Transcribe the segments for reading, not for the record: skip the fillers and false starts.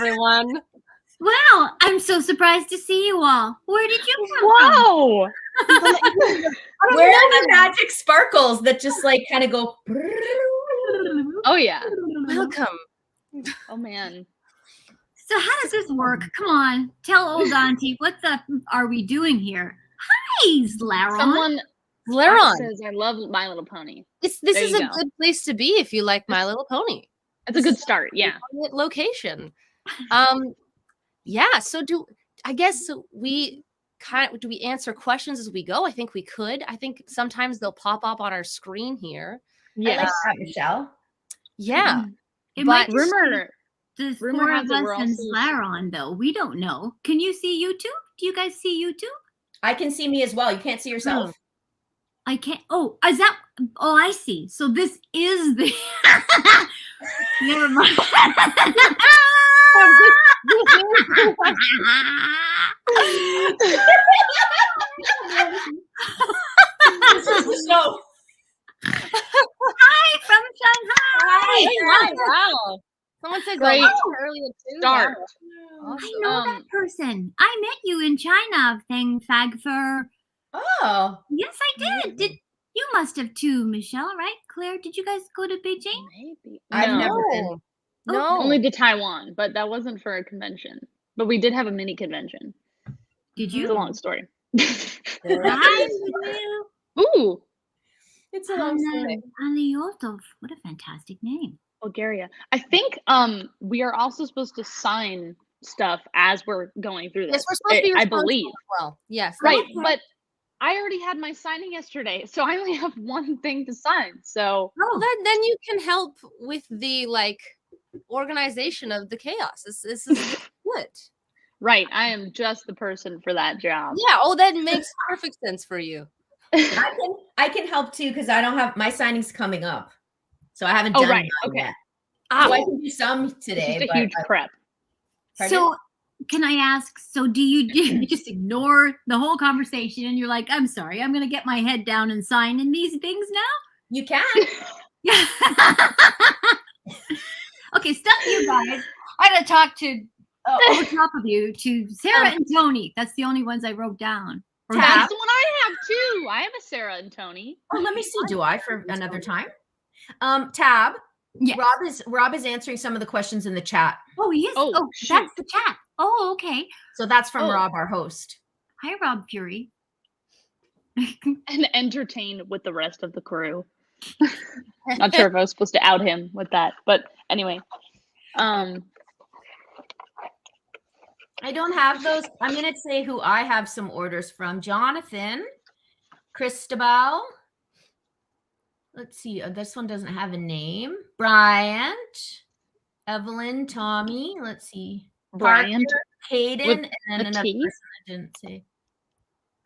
everyone. Wow, I'm so surprised to see you all. Where did you come Whoa! Where are the magic sparkles that just like kind of go? Oh yeah. Welcome. Oh man. So how does this work? Come on, tell old auntie, what the are we doing here? Hi, Slaron. Someone Laron, says I love My Little Pony. this There is you a go. good place to be if you like My Little Pony. It's a good start. Yeah. Quiet location. Yeah. So do we answer questions as we go? I think we could. I think sometimes they'll pop up on our screen here. I like that, Michelle. Yeah. It But might just be Rumor the rumor four has of it us we're and also- Slaron, though. We don't know. Can you see YouTube? Do you guys see YouTube? I can see me as well. You can't see yourself. I can't. Oh, is that? Oh, I see. So this is the. Never mind. This is the show. Hi from Shanghai. Wow. Someone said Great go earlier too. start. Wow. I know that person. I met you in China, Thing Fagfer. Oh, Yes, I did. Did you must have too, Michelle, right? Claire, did you guys go to Beijing? Maybe. I've No, never been. No. only to Taiwan, but that wasn't for a convention. But we did have a mini convention. Did It's you? a long story. Hi, you. Ooh, It's a long story. Aliotov. What a fantastic name. Bulgaria. I think we are also supposed to sign stuff as we're going through this. Yes, we're supposed to be I responsible believe. as well. Yes. Right, Okay. but I already had my signing yesterday, so I only have one thing to sign. So Well, then you can help with the organization of the chaos. This is good. right, I am just the person for that job. Yeah. Oh, that makes perfect sense for you. I can help too because I don't have my signing's coming up, so I haven't Oh, done right, mine okay. yet. Ah, So I can do some It's today. just a but huge prep. Pardon? So, can I ask? So, do you just ignore the whole conversation and you're like, "I'm sorry, I'm going to get my head down and sign in these things now"? You can. Yeah. Okay, stuff you guys. I got to talk to over top of you to Sarah and Tony. That's the only ones I wrote down. Or Tab. That's the one I have too. I have a Sarah and Tony. Oh, let me see. Do I for another time? Tab. Yes. Rob is answering some of the questions in the chat. Oh, yes. Oh, Oh, shoot. that's the chat. Oh, okay. So that's from Oh. Rob, our host. Hi, Rob Fury. And entertained with the rest of the crew. Not sure if I was supposed to out him with that, but anyway. I don't have those. I'm going to say who I have some orders from. Jonathan, Cristobal. Let's see. This one doesn't have a name. Bryant, Evelyn, Tommy. Let's see. Bryant Parker, Hayden, with and then a another T? person that didn't say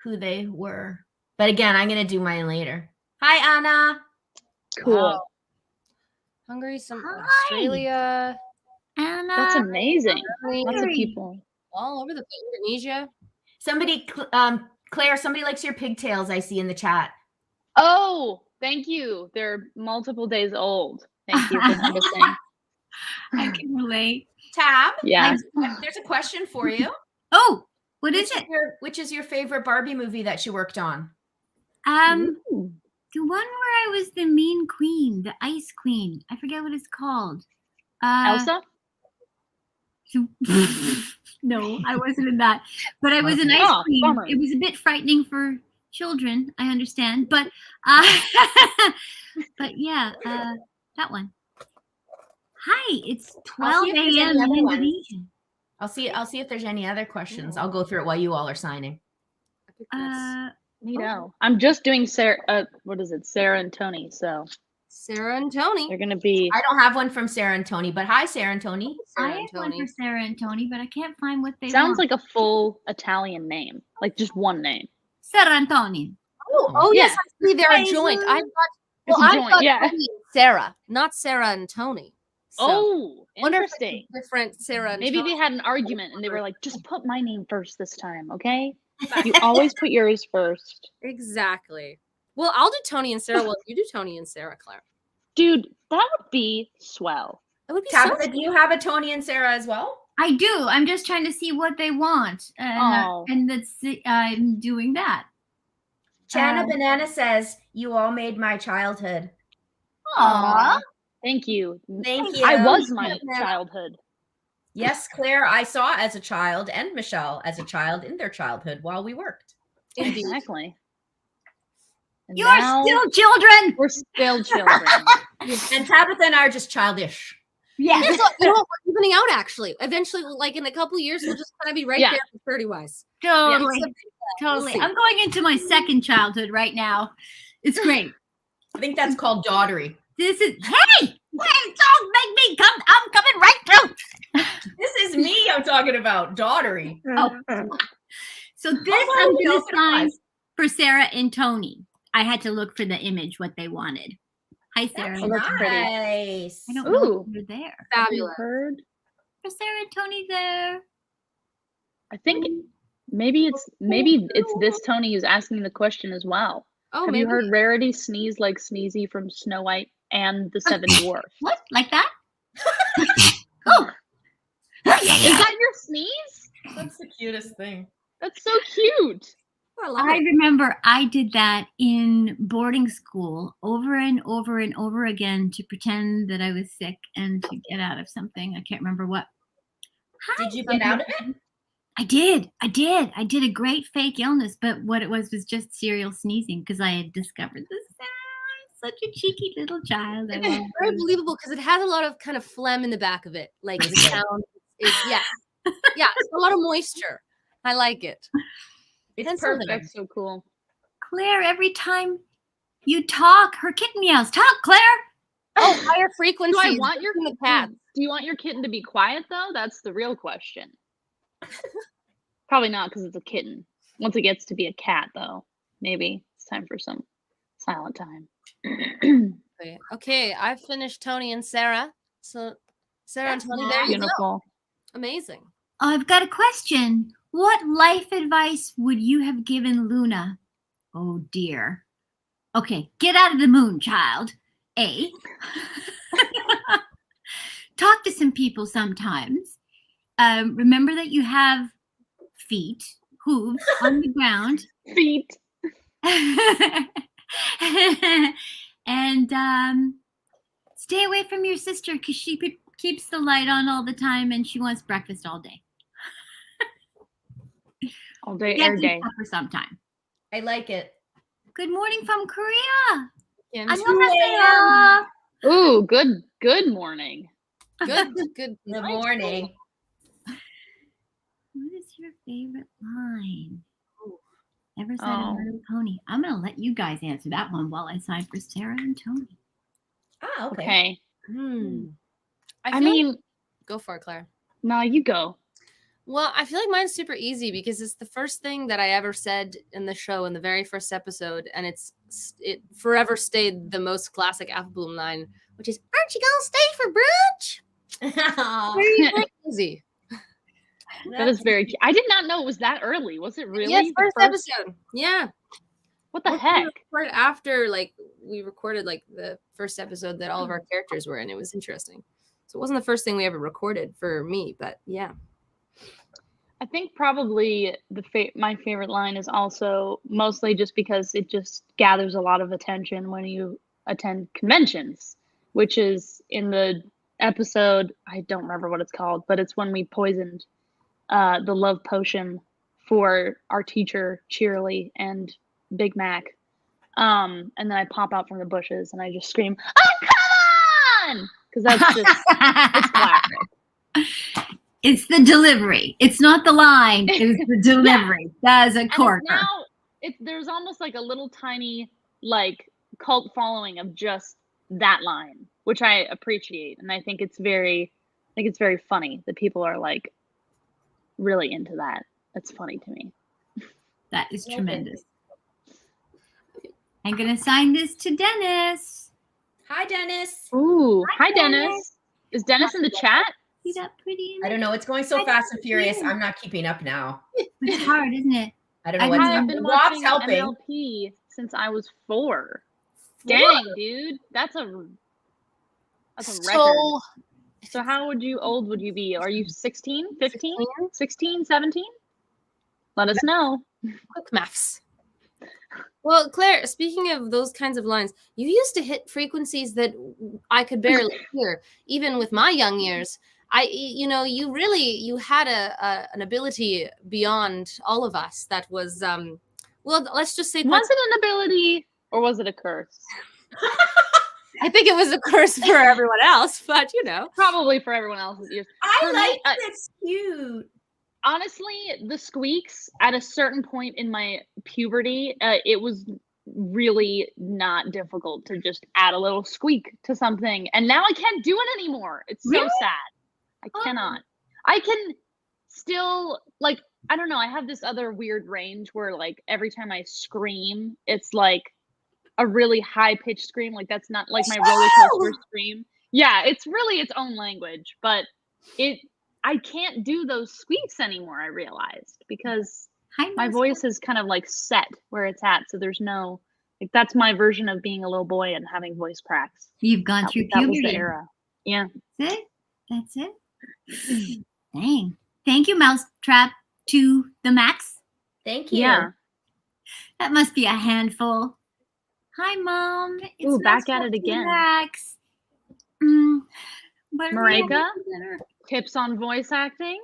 who they were. But again, I'm going to do mine later. Hi, Anna. Cool. Wow. Hungary, some Hi. Australia, Anna. That's amazing. Lots of Fury. people. all over the place. Indonesia. Somebody, Claire, somebody likes your pigtails, I see in the chat. Oh, thank you. They're multiple days old. Thank you for noticing. I can relate. Tab, Yeah. there's a question for you. Oh, what is it? Which is your favorite Barbie movie that you worked on? Ooh. The one where I was the mean queen, the ice queen. I forget what it's called. Elsa? No, I wasn't in that. But I was an ice Oh, queen. bummer. It was a bit frightening for children, I understand. But but yeah, that one. Hi, it's 12 see if there's a.m. any in other ones. Indonesia. I'll see if there's any other questions. I'll go through it while you all are signing. I think that's Neato. I'm just doing Sarah. What is it? Sarah and Tony. So Sarah and Tony. they're gonna be. I don't have one from Sarah and Tony, but hi, Sarah and Tony. Sarah I and have one Tony. for Sarah and Tony, but I can't find what they Sounds want. like a full Italian name, like just one name. Sarah and Tony. Oh Yeah. yes, I see they're a Hey, joint. Lou. I thought It's a I joint, thought yeah. Tony and Sarah, not Sarah and Tony. So, Oh, wonder if it's interesting. different Sarah and Maybe Tony. they had an argument and they were like, just put my name first this time, okay? You always put yours first. Exactly. Well, I'll do Tony and Sarah. Well, you do Tony and Sarah, Claire. Dude, that would be swell. It would be so Tabitha, do you have a Tony and Sarah as well? I do. I'm just trying to see what they want, and I'm doing that. Chana Banana says, "You all made my childhood." Aw. Thank you. Thank you. I was my childhood. Yes, Claire, I saw as a child, and Michelle as a child in their childhood while we worked. Indeed. Exactly. And You're now still children. we're still children. And Tabitha and I are just childish. Yeah. You know what, we're evening out actually. Eventually, like in a couple of years, we'll just kind of be right there for 30-wise. Totally. We'll Totally. see. I'm going into my second childhood right now. It's great. I think that's called daughtery. This is hey, don't make me come. I'm coming right through. This is me I'm talking about, daughtery. Oh. So this I'm going to sign for Sarah and Tony. I had to look for the image, what they wanted. Hi, Sarah. That's pretty. Nice. I don't know if you're there. Fabulous. Heard? Is Sarah and Tony there? I think maybe it's this Tony who's asking the question as well. Oh, Have maybe. you heard Rarity sneeze like Sneezy from Snow White and the Seven Dwarfs? What? Like that? Oh. Is that your sneeze? That's the cutest thing. That's so cute. I love I it. remember I did that in boarding school over and over and over again to pretend that I was sick and to get out of something. I can't remember what. Did you get out of it? I did. I did a great fake illness, but what it was just serial sneezing because I had discovered this. I'm such a cheeky little child. I It's love very it. believable because it has a lot of kind of phlegm in the back of it. Like the sound is yeah. It's a lot of moisture. I like it. It's That's perfect. That's so cool. Claire, every time you talk, her kitten meows. Talk, Claire. Oh, higher frequency. Do I want your the cat? Do you want your kitten to be quiet though? That's the real question. Probably not because it's a kitten. Once it gets to be a cat, though, maybe it's time for some silent time. Okay, I've finished Tony and Sarah. So Sarah and Tony, there you go. Beautiful. Amazing. I've got a question. What life advice would you have given Luna? Oh dear. Okay, get out of the moon, child. A. Talk to some people sometimes. Remember that you have feet, hooves on the ground. Feet. And stay away from your sister because she keeps the light on all the time and she wants breakfast all day. All day, Yeah, every day. for some time. I like it. Good morning from Korea. Kim, 안녕하세요. Ooh, good morning. good. Good morning. What is your favorite line? Never said Oh. a little pony. I'm going to let you guys answer that one while I sign for Sarah and Tony. Ah, okay. Okay. I I feel like- mean, go for it, Claire. no, you go. Well, I feel like mine's super easy because it's the first thing that I ever said in the show in the very first episode, and it forever stayed the most classic Apple line, which is "Aren't you gonna stay for brunch?" Very easy. That is very. I did not know it was that early. Was it really? Yes, the first episode. Yeah. What the We heck? recorded after we recorded the first episode that all of our characters were in. It was interesting. So it wasn't the first thing we ever recorded for me, but yeah. I think probably my favorite line is also mostly just because it just gathers a lot of attention when you attend conventions, which is in the episode, I don't remember what it's called, but it's when we poisoned the love potion for our teacher, Cheerily, and Big Mac. And then I pop out from the bushes and I just scream, "Oh, come on!" Because that's just, it's classic. It's the delivery. It's not the line. It's the delivery. That is a And corker. now there's almost like a little tiny cult following of just that line, which I appreciate, and I think it's very funny that people are really into that. That's funny to me. That is tremendous. I'm going to sign this to Dennis. Hi, Dennis. Ooh, hi Dennis. Dennis. Is Dennis in the chat? See that pretty? I don't know. It's going so fast and furious. I'm not keeping up now. It's hard, isn't it? I don't know I what's have I've happening. been Rob's watching helping. MLP since I was 4. Dang, dude, that's a record. So So how old would you be? Are you 16, 15, 16? 16, 17? Let us know. Quick maths. Well, Claire, speaking of those kinds of lines, you used to hit frequencies that I could barely hear, even with my young years. You had an ability beyond all of us that was, well, let's just say. Was it an ability or was it a curse? I think it was a curse for everyone else, but Probably for everyone else's ears. I like it's cute. Honestly, the squeaks at a certain point in my puberty, it was really not difficult to just add a little squeak to something. And now I can't do it anymore. It's so sad. I cannot. I can still, like, I don't know. I have this other weird range where, like, every time I scream, it's like a really high-pitched scream. Like, that's not like my roller coaster scream. Yeah, it's really its own language. But I can't do those squeaks anymore, I realized, because my voice is kind of like set where it's at. So there's no, like, that's my version of being a little boy and having voice cracks. You've gone through That was puberty. the era. Yeah. That's it. Dang. Thank you, Mousetrap, to the max. Thank you. Yeah. That must be a handful. Hi, Mom. It's Ooh, back nice at to it see again. Max. But Marÿke? Tips on voice acting?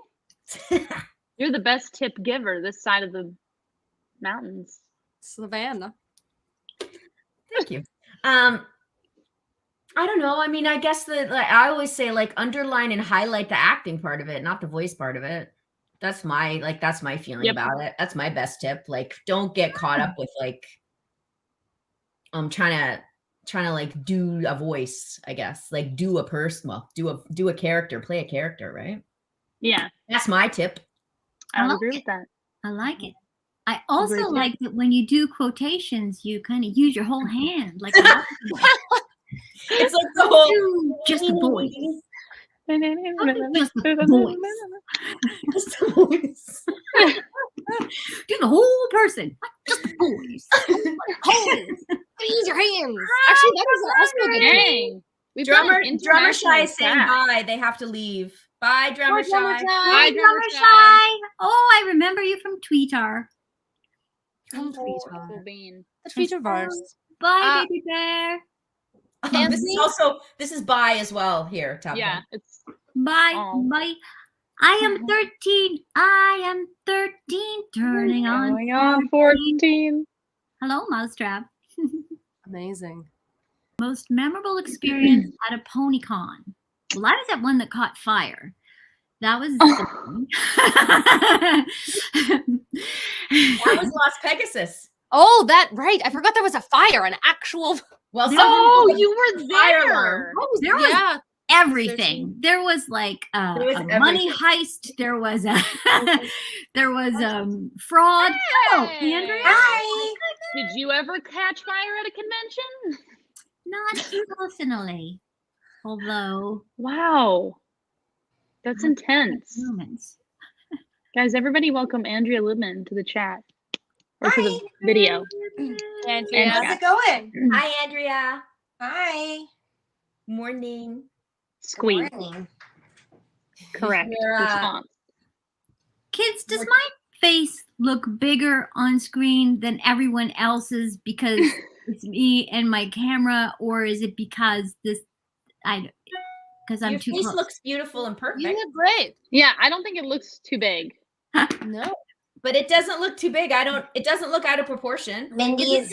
You're the best tip giver this side of the mountains. Savannah. Thank you. I don't know. I mean, I guess that, like, I always say, like, underline and highlight the acting part of it, not the voice part of it. That's my feeling about it. That's my best tip. Like, don't get caught up with, like, trying to like do a voice, I guess. Like, do a person, well, do a character, play a character, right? Yeah. That's my tip. I would agree with that. I like it. I also like that when you do quotations, you kind of use your whole hand, like It's like the whole just the voice. just the voice. Do the whole person, not just the voice. Use your hands. Actually, that was also a good Dang. We've Drummer Shy is saying bye. They have to leave. Bye, Drummer Shy. Bye, Drummer Shy. Oh, I remember you from Tweetar. From Tweetar. The Tweeterverse. Bye, baby bear. This is bye as well here, Tabitha. Yeah, it's bye. I am 13. I am 13, turning on 14. Hello, Mousetrap. Amazing. Most memorable experience at a PonyCon. Well, I was at one that caught fire. That was that was Las Pegasus. Oh, that right. I forgot there was a fire, an actual. Well, you were there. Oh, there was everything. There was like a money heist. There was a fraud. Oh, Andrea. Hi. Did you ever catch fire at a convention? Not personally, although. Wow, that's intense. Guys, everybody welcome Andrea Libman to the chat. Or to the video. Andrea. How's it going? Hi, Andrea. Hi. Morning. Squeak. Morning. Correct response. Kids, does my face look bigger on screen than everyone else's because it's me and my camera, or is it because I'm Your too face close? looks beautiful and perfect. You look great. Yeah, I don't think it looks too big. No. But it doesn't look too big. It doesn't look out of proportion. Mindy is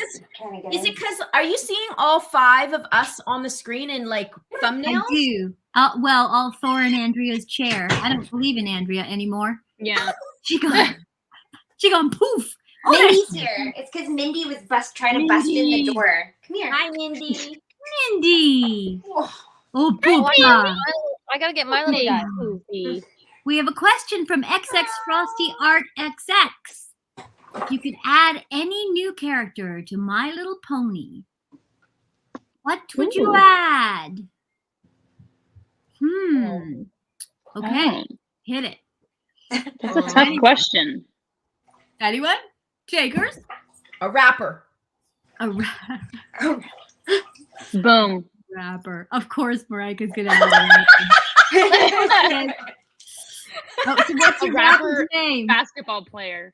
Is it because, are you seeing all 5 of us on the screen in like thumbnails? I do. All 4 in Andrea's chair. I don't believe in Andrea anymore. Yeah. She gone poof. Mindy's here. It's because Mindy was trying to bust in the door. Come here. Hi, Mindy. Mindy. Oh, Oh, Poopa. I gotta get my little guy. Poopy. We have a question from XX Frosty Art XX. If you could add any new character to My Little Pony, what would you add? Okay, hit it. That's a tough question. Anyone? Takers? A rapper. A Boom. rapper. Of course, Marÿke's gonna have a rapper. Oh, so what's A your rapper. rapper's name? Basketball player.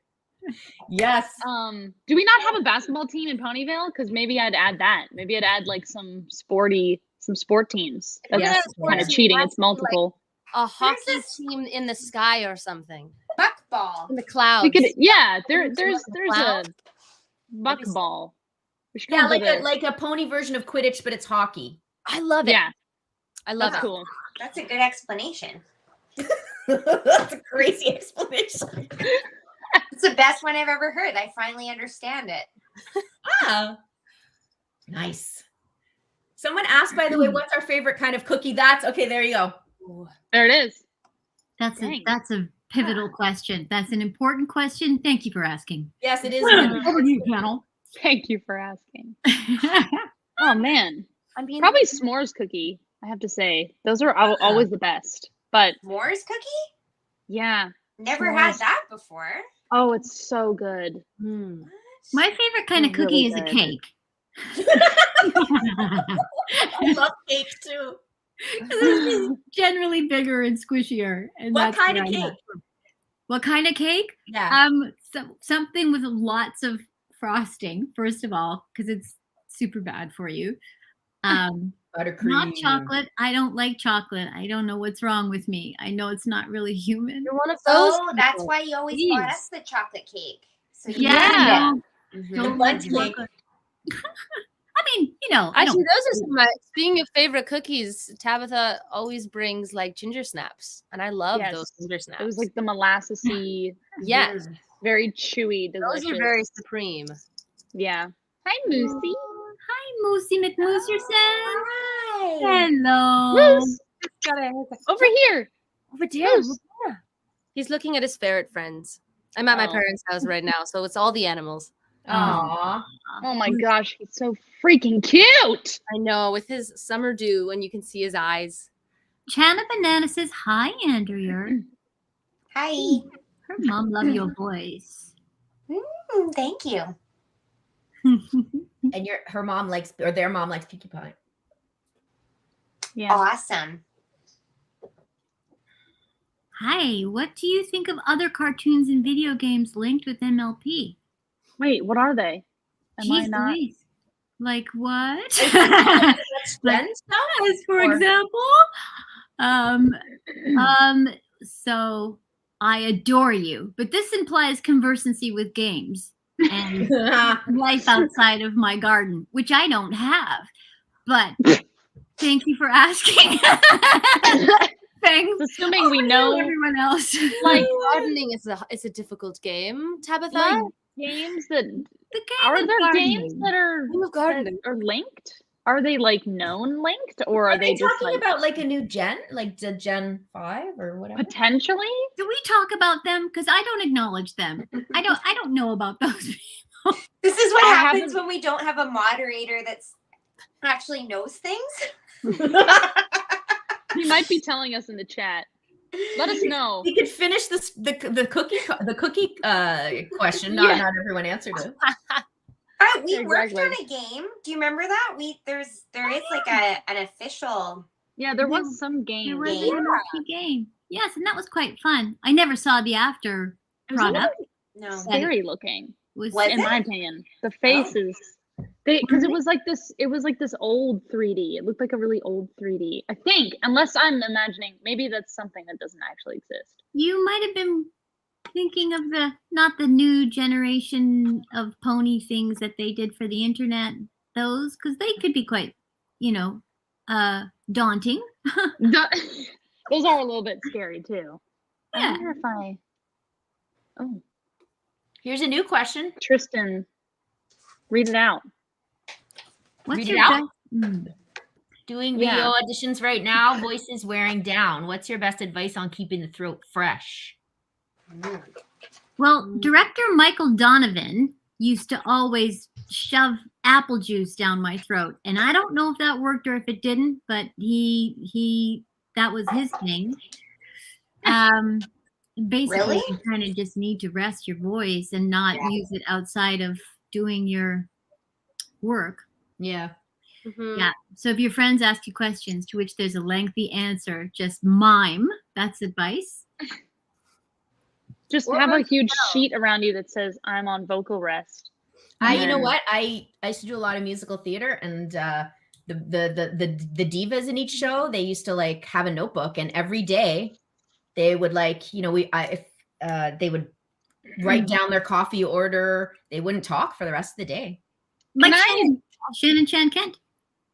Yes. Do we not have a basketball team in Ponyville? Because maybe I'd add that. Maybe I'd add like some sport teams. That's Yes, kind of team cheating. has It's to be, like, multiple. A hockey this? team in the sky or something. Buckball. In the clouds. We could, yeah. Teams There's in the clouds. a buckball. We should Yeah, come up with like a pony version of Quidditch, but it's hockey. I love it. Yeah, I love that's it. cool. That's a good explanation. That's a crazy explanation. It's the best one I've ever heard. I finally understand it. Ah, nice. Someone asked, by the way, what's our favorite kind of cookie? That's okay. There you go. There it is. That's Dang. a pivotal question. That's an important question. Thank you for asking. Yes, it is. Over to you, panel. Thank you for asking. Oh man, I mean, probably s'mores cookie. I have to say, those are always the best. But S'mores cookie? yeah, Never had S'mores. that before. oh, it's so good. Hmm. My favorite kind of Really cookie is a good. cake. I love cake too. It's generally bigger and squishier. And What that's kind where of I'm at. cake? What kind of cake? Yeah. Something with lots of frosting, first of all, because it's super bad for you. Buttercream. Not chocolate. I don't like chocolate. I don't know what's wrong with me. I know it's not really human. You're one of those. Oh, that's people. why you always bought us the chocolate cake. So you Yeah. knew Mhm. Don't Bundt like cake. chocolate. I mean, I Actually, don't. those are some of my. Speaking of favorite cookies, Tabitha always brings like ginger snaps, and I love Yes. those ginger snaps. It was like the molassy, yes, very chewy, delicious. those are very supreme. Yeah. Hi, Moosey. Hi, Moosey McMooserson. Hi. Hello. Moose, over here. Over there. Moose. He's looking at his ferret friends. I'm at my Oh. parents' house right now, so it's all the animals. Aw. Oh my gosh, he's so freaking cute. I know, with his summer dew, and you can see his eyes. Chana Banana says, hi, Andrea. Hi. Her mom love your voice. Thank you. And their mom likes Pinkie Pie. Yeah. Awesome. Hi, what do you think of other cartoons and video games linked with MLP? Wait, what are they? Am I Jeez not? Louise. Like what? That's Jen stuff? As for Or- example, so I adore you, but this implies conversancy with games and life outside of my garden, which I don't have. But thank you for asking. Thanks. Assuming we know everyone else. Like gardening is a difficult game, Tabitha. like games that The game are of there gardening. games that are Game of gardening. that are linked? Are they like known linked, or Are they they just talking like about like a new gen, like the Gen 5 or whatever? potentially? Do we talk about them? Because I don't acknowledge them. I don't know about those. This is what I happens haven't- when we don't have a moderator that's actually knows things. He might be telling us in the chat. Let us know. We could finish this the cookie question. Not everyone answered it. We worked Exactly. on a game. Do you remember that? There is like an official. Yeah, there was some game. There was Game. an MLP game. Yes, and that was quite fun. I never saw the after It was a little product. No. scary looking, Was Was in it? my opinion. The faces, because it was like this old 3D. It looked like a really old 3D. I think, unless I'm imagining, maybe that's something that doesn't actually exist. You might have been thinking of not the new generation of pony things that they did for the internet. Those, because they could be quite, daunting. Those are a little bit scary too. I Yeah. wonder if I. Oh, Here's a new question. Tristan, read it out. What's Read your it out. best? Doing Yeah. video auditions right now. Voice is wearing down. What's your best advice on keeping the throat fresh? Well, director Michael Donovan used to always shove apple juice down my throat, and I don't know if that worked or if it didn't, but he that was his thing. Basically, Really? you kind of just need to rest your voice and not use it outside of doing your work. Yeah. Mhm. Yeah. So if your friends ask you questions to which there's a lengthy answer, just mime. That's advice. Just Or have a write huge sheet around you that says "I'm on vocal rest." You know And- what? I used to do a lot of musical theater, and the divas in each show, they used to like have a notebook, and every day they would like, you know, they would write down their coffee order. They wouldn't talk for the rest of the day. Like Can Shannon Chan Kent.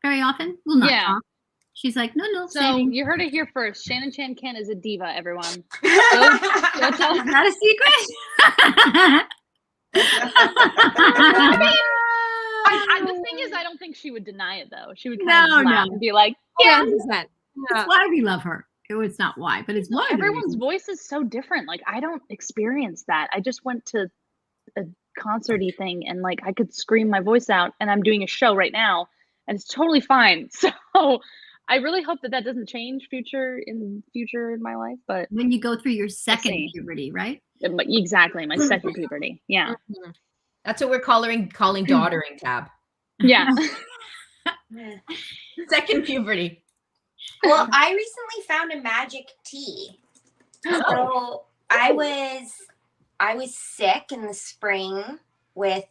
Very often. Will not Yeah. talk. She's like, no, So saving. you heard it here first. Shannon Chan Kent is a diva, everyone. That's not a secret. The thing is, I don't think she would deny it though. She would kind No, of laugh no. and be like, Yeah, "Yeah." 100%. That's why we love her. It's not why, but it's why. Everyone's voice is so different. Like I don't experience that. I just went to a concert-y thing and like I could scream my voice out, and I'm doing a show right now, and it's totally fine. So I really hope that doesn't change in my life. But when you go through your second see. puberty, right? exactly, my second puberty. Yeah, Mhm. That's what we're calling daughtering, Tab. yeah. Second puberty. Well, I recently found a magic tea. So I was sick in the spring with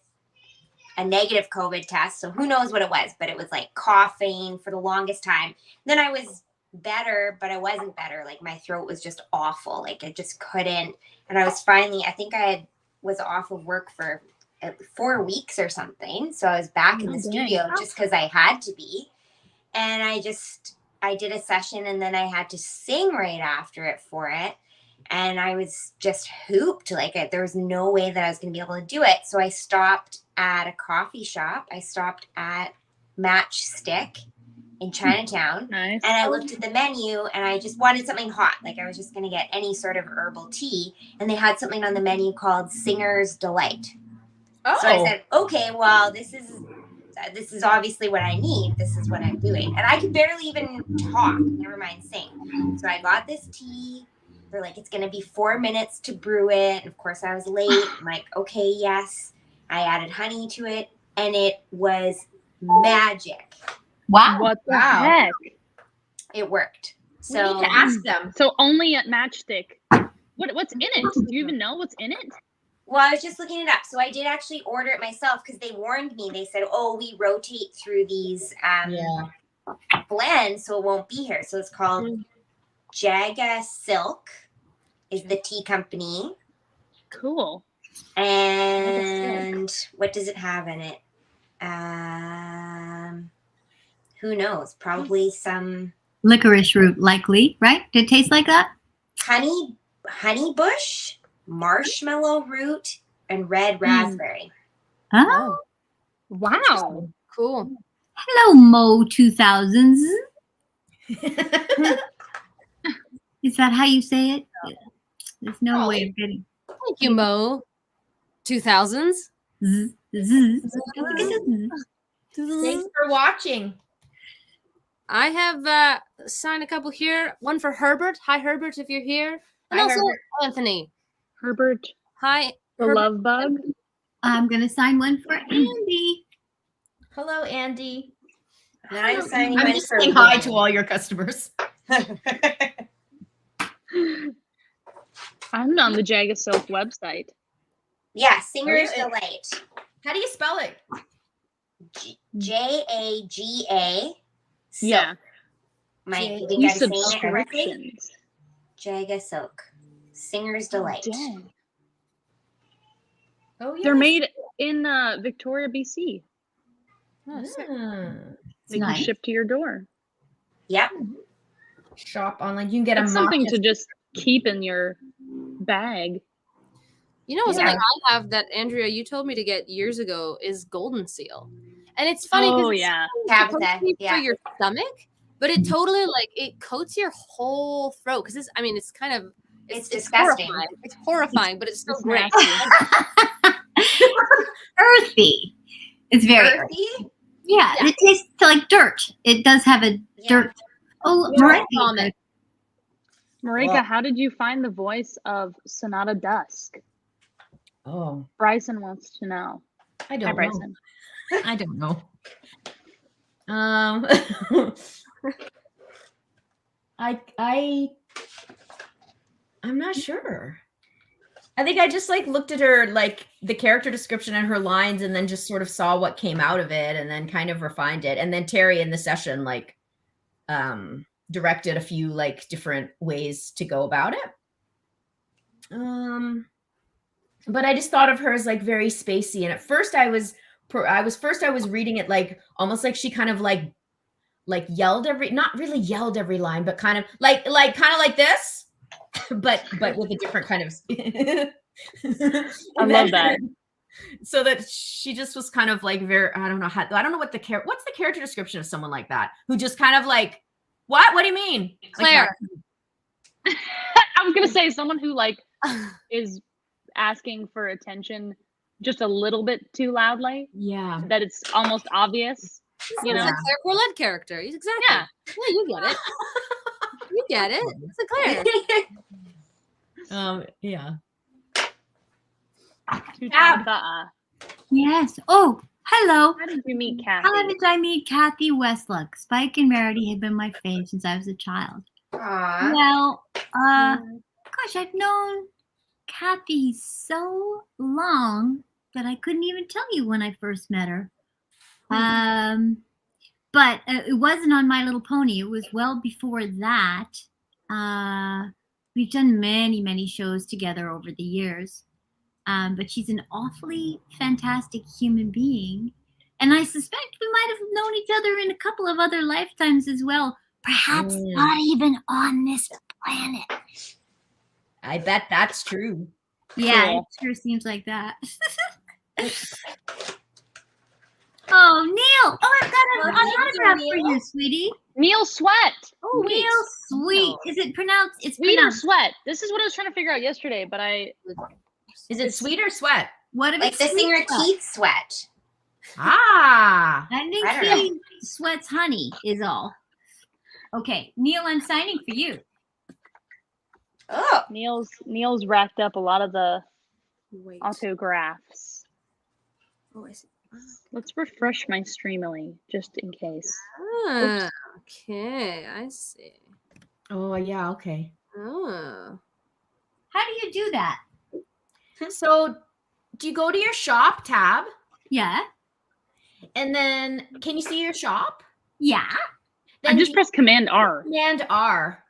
a negative COVID test. So who knows what it was, but it was like coughing for the longest time. Then I was better, but I wasn't better. Like my throat was just awful. Like I just couldn't. And I was finally, I think was off of work for 4 weeks or something. So I was back in the studio just because I had to be. And I did a session and then I had to sing right after it for it. And I was just hooped. Like there was no way that I was going to be able to do it. So I stopped at a coffee shop. I stopped at Matchstick in Chinatown. Nice. And I looked at the menu and I just wanted something hot. Like I was just going to get any sort of herbal tea. And they had something on the menu called Singer's Delight. Oh, So I said, okay, well, this is obviously what I need. This is what I'm doing. And I could barely even talk, never mind sing. So I got this tea. They're like, it's going to be 4 minutes to brew it. And of course I was late. I'm like, okay, yes. I added honey to it and it was magic. Wow. What the Wow. heck? It worked. we need So to ask them. So only at Matchstick. What's in it? Do you even know what's in it? well, I was just looking it up. So I did actually order it myself because they warned me. They said, oh, we rotate through these blends, so it won't be here. So it's called Jaga Silk is the tea company. Cool. And what does it have in it? Who knows? Probably some Licorice root, likely, right? Did it taste like that? honey bush, marshmallow root, and red raspberry. Oh. Wow. Cool. Hello, Mo 2000s. Is that how you say it? There's no way of getting. Thank you, Mo. 2000s. Zzz, zzz. Thanks for watching. I have signed a couple here. One for Herbert. Hi, Herbert, if you're here. And Hi, also Herbert. Anthony. Herbert Hi. the Herbert. love bug. I'm going to sign one for Andy. Hello, Andy. Now I'm signing I'm one just for saying hi Lynn. to all your customers. I'm on the Jaga Silk website. Yeah, Singer's Oh, yeah. Delight. How do you spell it? Jaga. Yeah. You New think I'm saying it correctly? subscriptions. Jaga Silk. Singer's Delight. Dang. Oh, yeah. They're made in Victoria, BC. They can Nice. ship to your door. Yep. Shop online. You can get That's a something mock- to just keep in your bag. You know, Yeah. something I have that Andrea, you told me to get years ago is Golden Seal. And it's funny because Oh, yeah. Tabitha, for yeah. your stomach, but it totally it coats your whole throat because it's kind of It's disgusting. horrifying. It's horrifying, but it's still It's great. nasty. Earthy. It's very earthy. Earthy? Yeah, it tastes like dirt. It does have a Yeah. dirt. Oh, Yeah. Marÿke. Vomit. Marÿke, Well- how did you find the voice of Sonata Dusk? Oh, Bryson wants to know. I Hi, don't know. Bryson. I don't know. I'm not sure. I think I just like looked at her, like the character description and her lines, and then just sort of saw what came out of it, and then kind of refined it. And then Terry in the session like directed a few like different ways to go about it. But I just thought of her as like very spacey. And at first I was reading it like almost like she kind of like yelled not really yelled every line, but kind of like this. but with a different kind of I love that. So that she just was kind of like very, I don't know what's the character description of someone like that who just kind of like, what do you mean, Claire? Like I was gonna say someone who like is asking for attention just a little bit too loudly, yeah, that it's almost obvious, you know. It's a Claire Corlett character. Exactly. Yeah. Yeah, you get it. You get it. It's a Claire. Yeah. Yes. Oh, hello. How did you meet Kathy? How did I meet Kathy Westlock? Spike and Rarity had been my fave since I was a child. Aw. Well, gosh, I've known Kathy so long that I couldn't even tell you when I first met her. But it wasn't on My Little Pony. It was well before that. We've done many, many shows together over the years. But she's an awfully fantastic human being. And I suspect we might have known each other in a couple of other lifetimes as well. Perhaps not even on this planet. I bet that's true. Yeah, Cool. it sure seems like that. Oh, Neil! Oh, I've got an autograph for you, sweetie. Neil Sweat. Oh, Neil Sweet. Is it pronounced? It's Sweet or pronounced. Sweat? This is what I was trying to figure out yesterday, but Is it Sweet or Sweat? What if Like it's the sweet singer sweat? Keith Sweat. Ah, I think I don't he sweats honey is all. Okay, Neil, I'm signing for you. Oh, Neil's racked up a lot of the Wait. autographs. Oh, I see. Let's refresh my Streamily just in case. Ah, okay, I see. oh yeah, okay. Oh. How do you do that? So, do you go to your shop tab, Yeah. and then can you see your shop? Yeah. I just pressed Command R. Command R.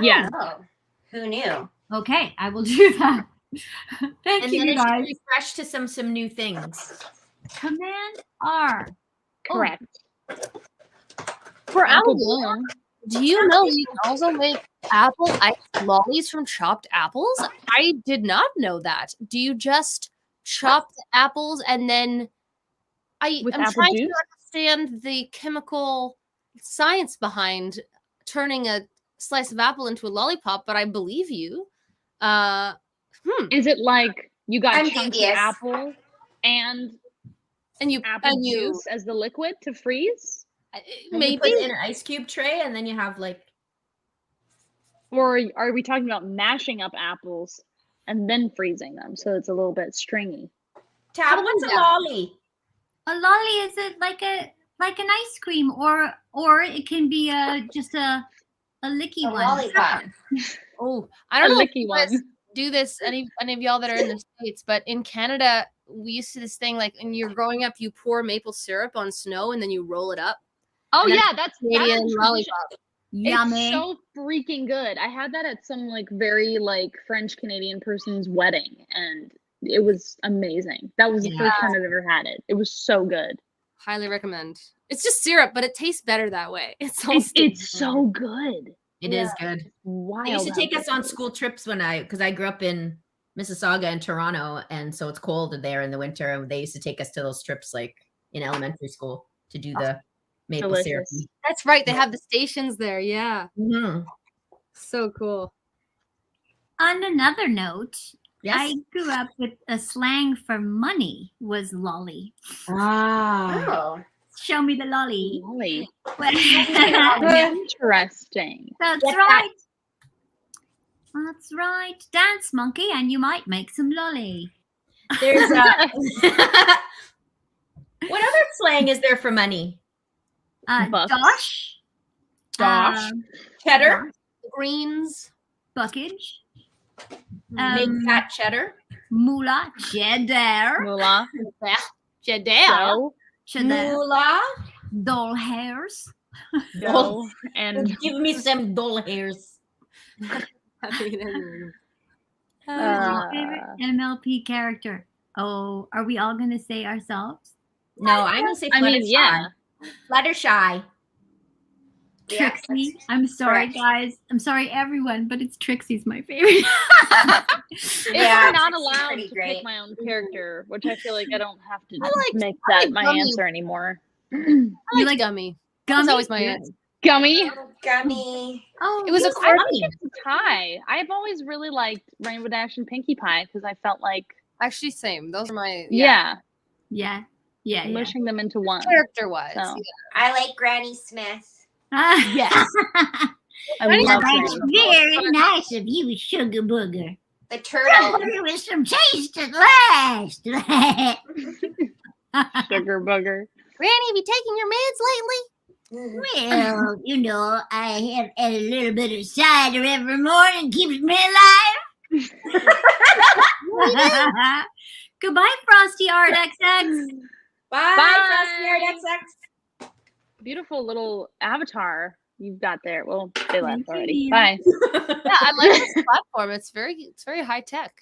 Yeah. oh, who knew? Okay, I will do that. Thank And you, then it guys. should refresh to some new things. Command R. Correct. For Uncle Apple, Bloom. do you know you can also make apple ice lollies from chopped apples? I did not know that. Do you just chop the apples and then With I'm apple trying juice? to understand the chemical science behind turning a slice of apple into a lollipop, but I believe you. Is it like you got I'm chunks dubious. of apple and And apple juice as the liquid to freeze? And you maybe put it in an ice cube tray, and then you have like. Or are we talking about mashing up apples and then freezing them so it's a little bit stringy? Tab, what's a Yeah. lolly? A lolly is it like an ice cream, or it can be just a licky A one. lollipop. Oh, I A don't know if licky you guys one. do this, any of y'all that are in the States, but in Canada, we used to this thing like when you're growing up, you pour maple syrup on snow and then you roll it up. Oh And yeah, that's Canadian a tradition. lollipop. Yummy. It's so freaking good. I had that at some like very like French Canadian person's wedding, and it was amazing. That was the first time I've ever had it. It was so good. Highly recommend. It's just syrup, but it tastes better that way. It's It's so good. It is good. Wild. They used to how take good us on it is. school trips because I grew up in Mississauga and Toronto, and so it's cold there in the winter. And they used to take us to those trips like in elementary school to do the maple syrup. Delicious. That's right. They have the stations there. Yeah. Mm-hmm. So cool. On another note, Yes. I grew up with a slang for money was lolly. Ah. Oh, Show me the lolly. Lolly. That's Interesting. Get that. right. That's right. Dance, monkey, and you might make some lolly. There's what other slang is there for money? Bucks. Dosh. Dosh. Cheddar. Greens. Buckage. Big fat cheddar. Moolah. Cheddar. Moolah. Cheddar. Dough. Cheddar. Moolah. Doll hairs. Dough. And Give me some doll hairs. Who's your favorite MLP character? Oh, are we all gonna say ourselves? No, I'm gonna say Fluttershy. I mean, yeah. Fluttershy. Yeah, Trixie. that's I'm sorry, correct. guys. I'm sorry, everyone, but it's Trixie's my favorite. If Yeah, I'm not Trixie's allowed pretty to great. pick my own character, which I feel like I don't have to like- make I that like my Gummy. answer anymore. I You like like Gummy. Gummy? That's always my answer. Gummy. Oh, Gummy. Oh, It was a yes, I quirky. think it's a tie. I've always really liked Rainbow Dash and Pinkie Pie because I felt like, Actually, same. Those are my yeah, Yeah. Yeah. Yeah. mushing them into one. character wise. So. I like Granny Smith. Yes. I love That's Granny. very nice of you, Sugar Booger. The turtle. There was some taste at last. Sugar booger. Granny, have you taken your meds lately? Well, you know, I have a little bit of cider every morning, keeps me alive. Goodbye, Frosty Art XX. Bye. Bye. Frosty XX. Beautiful little avatar you've got there. Well, they left Thank you, already. Nina. Bye. Yeah, I like this platform. It's very high tech.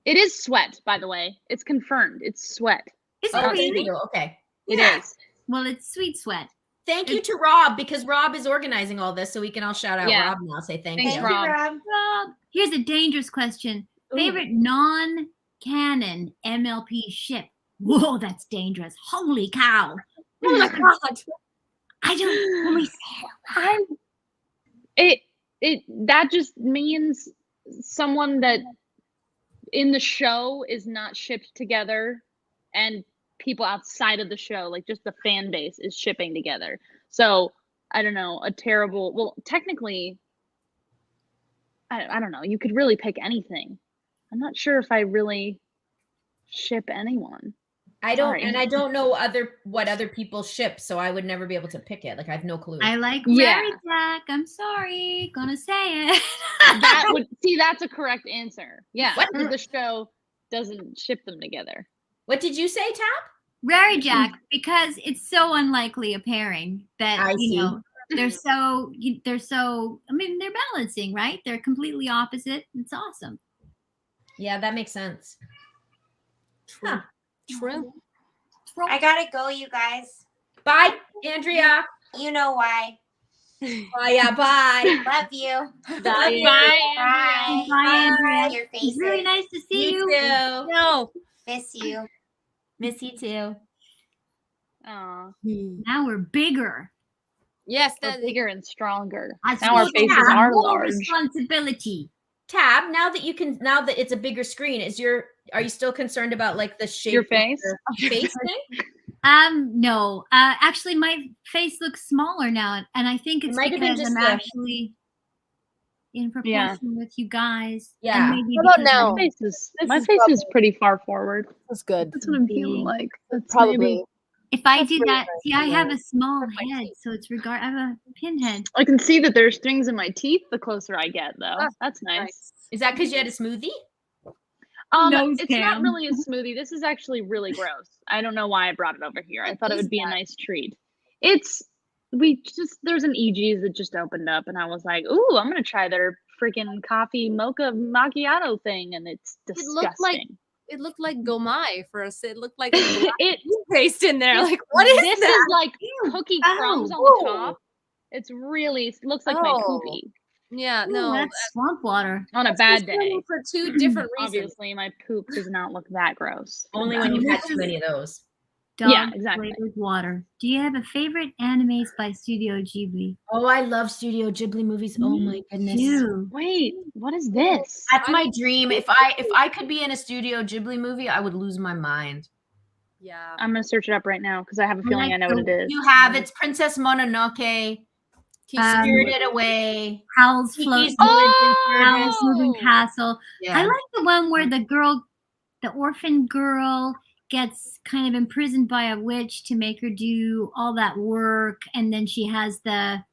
It is sweat, by the way. It's confirmed. It's sweat. Is Oh, it thank really? you. Okay. It Yeah. is. Well, it's sweet sweat. Thank you to Rob because Rob is organizing all this, so we can all shout out Yeah. Rob now. Say thank Thanks, you. Thank you, Rob. Rob. Rob, here's a dangerous question. Ooh. Favorite non-canon MLP ship? Whoa, that's dangerous. Holy cow. Oh my god. I don't always That just means someone that in the show is not shipped together and people outside of the show, like just the fan base, is shipping together. So I don't know, technically I don't know, you could really pick anything. I'm not sure if I really ship anyone. I don't, Sorry. and I don't know what other people ship, so I would never be able to pick it. Like I have no clue. I like Yeah. Rarity Jack. I'm sorry. Gonna say it. That would see, that's a correct answer. Yeah, What? because the show doesn't ship them together. What did you say, Tab? Rarity Jack, because it's so unlikely a pairing that I see. they're so I mean they're balancing, right? They're completely opposite. It's awesome. Yeah, that makes sense. Huh. True. I gotta go, you guys. Bye, Andrea. You know why. Bye. Yeah, bye. Love you. Bye. Bye. Bye, Andrea. Your It's faces. really nice to see You you. too. No. Miss you. Miss you too. Aw, Now we're bigger. Yes, we're that bigger and stronger. I Now our still faces have are more large. responsibility. Tab, now that it's a bigger screen, are you still concerned about like the shape Your of face? your face thing? No. Actually, my face looks smaller now, and I think it's might have been because I'm just the- actually in proportion Yeah. with you guys. and Yeah. maybe How about because now? I'm- My face is, This my is face is probably- pretty far forward. That's good. That's what I'm feeling like. That's Probably. maybe- If I That's do really that, nice see, I to have know. a small Perfect. head, so it's I have a pinhead. I can see that there's things in my teeth the closer I get, though. Ah, That's nice. Is that because you had a smoothie? Nose It's not cam. really a smoothie. This is actually really gross. I don't know why I brought it over here. I What thought it is would be a that? nice treat. There's an EG's that just opened up, and I was like, ooh, I'm gonna try their freaking coffee mocha macchiato thing, and it's It disgusting. looked like it looked like gomai for us. It looked like a it paste in there. This- Like what is this that? is like Ew. cookie Oh, crumbs on whoa. the top. It's really looks like my Oh. poopy Yeah, Ooh, no. that's swamp water. on a That's bad concerning day. for two different reasons. Obviously, my poop does not look that gross. Only when you've had too many of those. Dog Yeah, exactly. flavored water. Do you have a favorite animes by Studio Ghibli? Oh, I love Studio Ghibli movies. Oh my goodness. You. Wait, what is this? That's my dream. If I could be in a Studio Ghibli movie, I would lose my mind. Yeah. I'm gonna search it up right now because I have a feeling like I know what it is. You have it's Princess Mononoke, Spirited Away, Howl's Kiki's Float. Oh! Howl's Moving Castle. Yeah. I like the one where the orphan girl gets kind of imprisoned by a witch to make her do all that work, and then she has the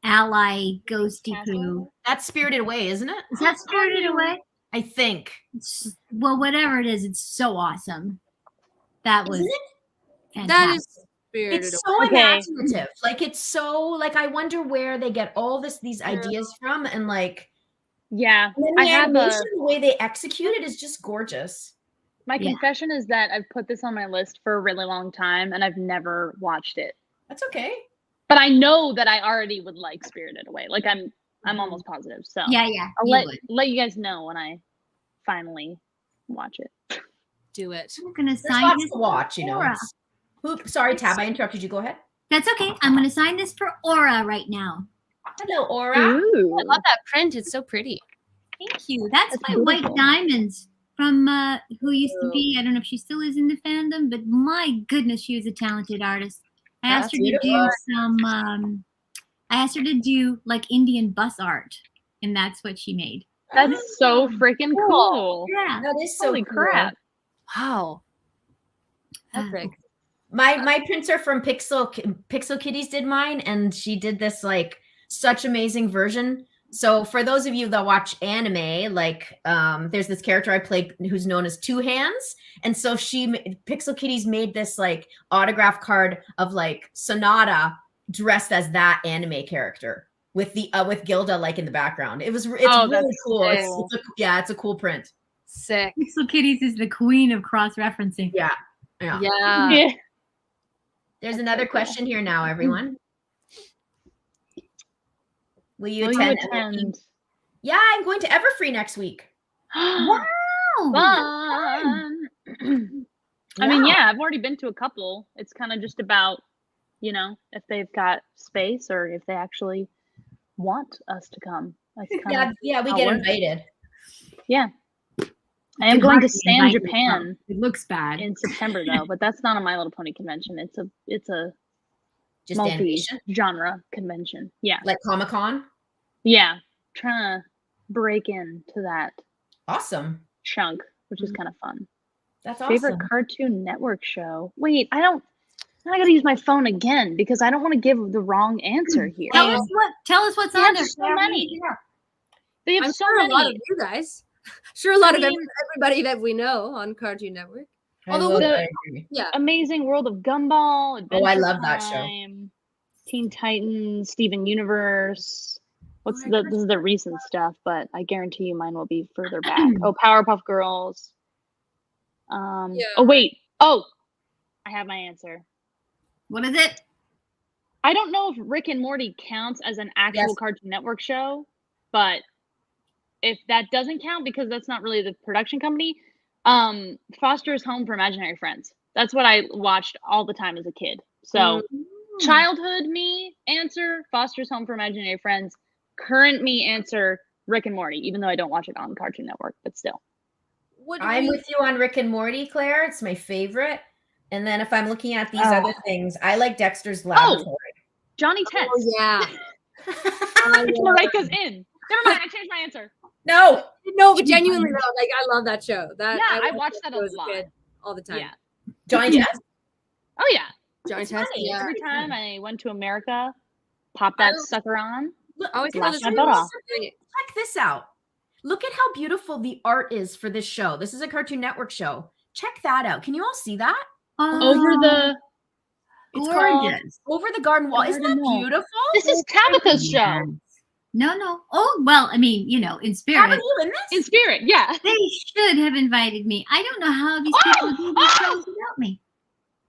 ally ghosty poo. That's Spirited Away, isn't it? Is that Spirited Away? I think. Well, whatever it is, it's so awesome. That was Isn't fantastic. That is Spirited It's Away. so Okay. imaginative. Like it's so like I wonder where they get all these ideas from, and like Yeah, and then I the have animation, the way they execute it is just gorgeous. my Yeah. confession is that I've put this on my list for a really long time and I've never watched it. That's okay. But I know that I already would like Spirited Away. Like I'm almost positive. So Yeah, I'll you would. let you guys know when I finally watch it. Do it. I'm gonna There's sign lots this to watch, you know. Aura. Oops, sorry, Tab, I interrupted you. Go ahead. That's okay. I'm gonna sign this for Aura right now. Hello, Aura. Ooh. I love that print. It's so pretty. Thank you. That's That's my White beautiful. Diamonds from who used to be. I don't know if she still is in the fandom, but my goodness, she was a talented artist. I asked her to do beautiful. some. I asked her to do like Indian bus art, and that's what she made. That's so freaking cool. Yeah. That is so Holy cool. crap. Wow. Uh, Epic. My printer from Pixel Kitties did mine, and she did this like such amazing version. So for those of you that watch anime, like there's this character I play who's known as Two Hands, and so Pixel Kitties made this like autograph card of like Sonata dressed as that anime character with the with Gilda like in the background. It's Oh, really that's cool. cool. It's a cool print. Sick. Pixel Kitties is the queen of cross-referencing. Yeah. Yeah. Yeah. There's another question here now, everyone. Will you Will you attend? attend? Yeah, I'm going to Everfree next week. Wow. Fun. I mean, yeah, I've already been to a couple. It's kind of just about, you know, if they've got space or if they actually want us to come. That's kind of Yeah, we how get it works. invited. Yeah. I am It's going hard to to Stan, invite Japan yourself. It looks bad. in September though, but that's not a My Little Pony convention. It's a Just animation. multi-genre convention. Yeah. Like Comic-Con. Yeah. Trying to break into that Awesome. chunk, which is kind of fun. That's awesome. Favorite Cartoon Network show? Wait, I gotta use my phone again because I don't want to give the wrong answer here. Tell us what's They on have there. so many. They have I'm so sure many. a lot of you guys. Sure, a lot of I mean- everybody that we know on Cartoon Network. I Although love we- that. I agree. Yeah. Amazing World of Gumball. Adventure I love that show. Time, Teen Titans, Steven Universe. Alright, This is the recent stuff, but I guarantee you mine will be further back. Oh, Powerpuff Girls. Yeah. Oh wait. Oh, I have my answer. What is it? I don't know if Rick and Morty counts as an actual Yes. Cartoon Network show, but if that doesn't count because that's not really the production company, Foster's Home for Imaginary Friends. That's what I watched all the time as a kid. So childhood me answer Foster's Home for Imaginary Friends. Current me answer Rick and Morty, even though I don't watch it on Cartoon Network, but still. What do I'm we- with you on Rick and Morty, Claire. It's my favorite. And then if I'm looking at these Oh. other things, I like Dexter's Laboratory. Johnny Test. Oh, yeah. Which Marÿke's in. Never mind, I changed my answer. No. No, but genuinely though, like I love that show. That Yeah, I watched watched that a show as lot. kid all the time. Yeah. Johnny Test. Oh yeah. Johnny It's Test. funny. Yeah. Every time I went to America, pop that sucker on. I always Laugh found this my really butt off. Check this out. Look at how beautiful the art is for this show. This is a Cartoon Network show. Check that out. Can you all see that? Over the It's called gorgeous. Over the Garden Wall. Isn't that Garden Wall. beautiful? This is Tabitha's show. No. Oh, well, I mean, in How are spirit. you in this? In spirit, yeah. They should have invited me. I don't know how these people do these shows without me.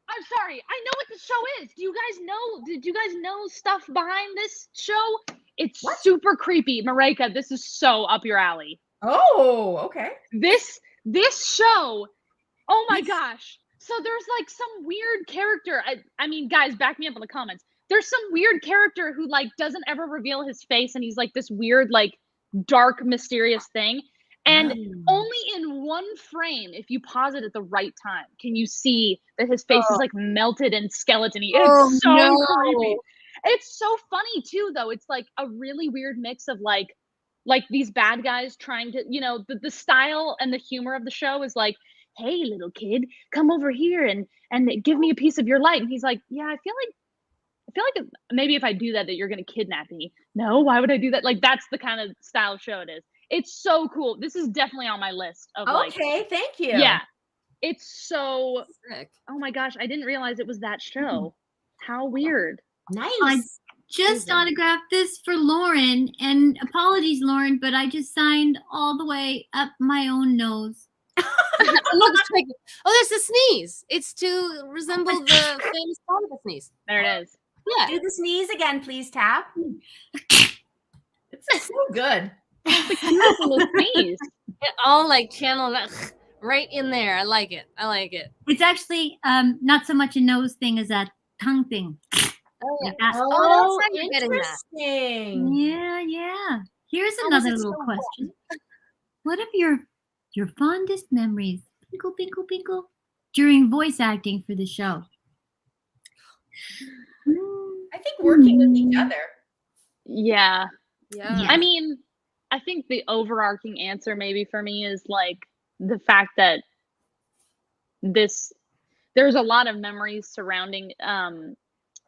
I'm sorry. I know what the show is. Do you guys know? Did you guys know stuff behind this show? It's super creepy. Marÿke, this is so up your alley. Oh, okay. This show, oh my gosh. So there's like some weird character. I mean, guys, back me up in the comments. There's some weird character who like doesn't ever reveal his face, and he's like this weird, like dark, mysterious thing. And only in one frame, if you pause it at the right time, can you see that his face is like melted and skeleton-y. It's so creepy. It's so funny too, though. It's like a really weird mix of like these bad guys trying to, the style and the humor of the show is like, hey, little kid, come over here and give me a piece of your light. And he's like, yeah, I feel like maybe if I do that you're going to kidnap me. No, why would I do that? Like, that's the kind of style of show it is. It's so cool. This is definitely on my list of Okay, thank you. Yeah. It's so, Sick. oh my gosh, I didn't realize it was that show. How weird. Nice. I just autographed this for Lauren, and apologies, Lauren, but I just signed all the way up my own nose. Look, it's like, oh, there's the sneeze. It's to resemble the famous Sonata sneeze. There it is. Yeah. Do the sneeze again, please, Tab. It's so good. Beautiful sneeze. It all like channel right in there. I like it. I like it. It's actually not so much a nose thing as a tongue thing. Oh, Like that. oh, that's how you're getting that. Interesting. Yeah. Here's How another was it little so question. What are your fondest memories, Pinkle, Pinkle, Pinkle, during voice acting for the show? I think working with each other. Yeah. Yeah. I mean, I think the overarching answer maybe for me is like the fact that there's a lot of memories surrounding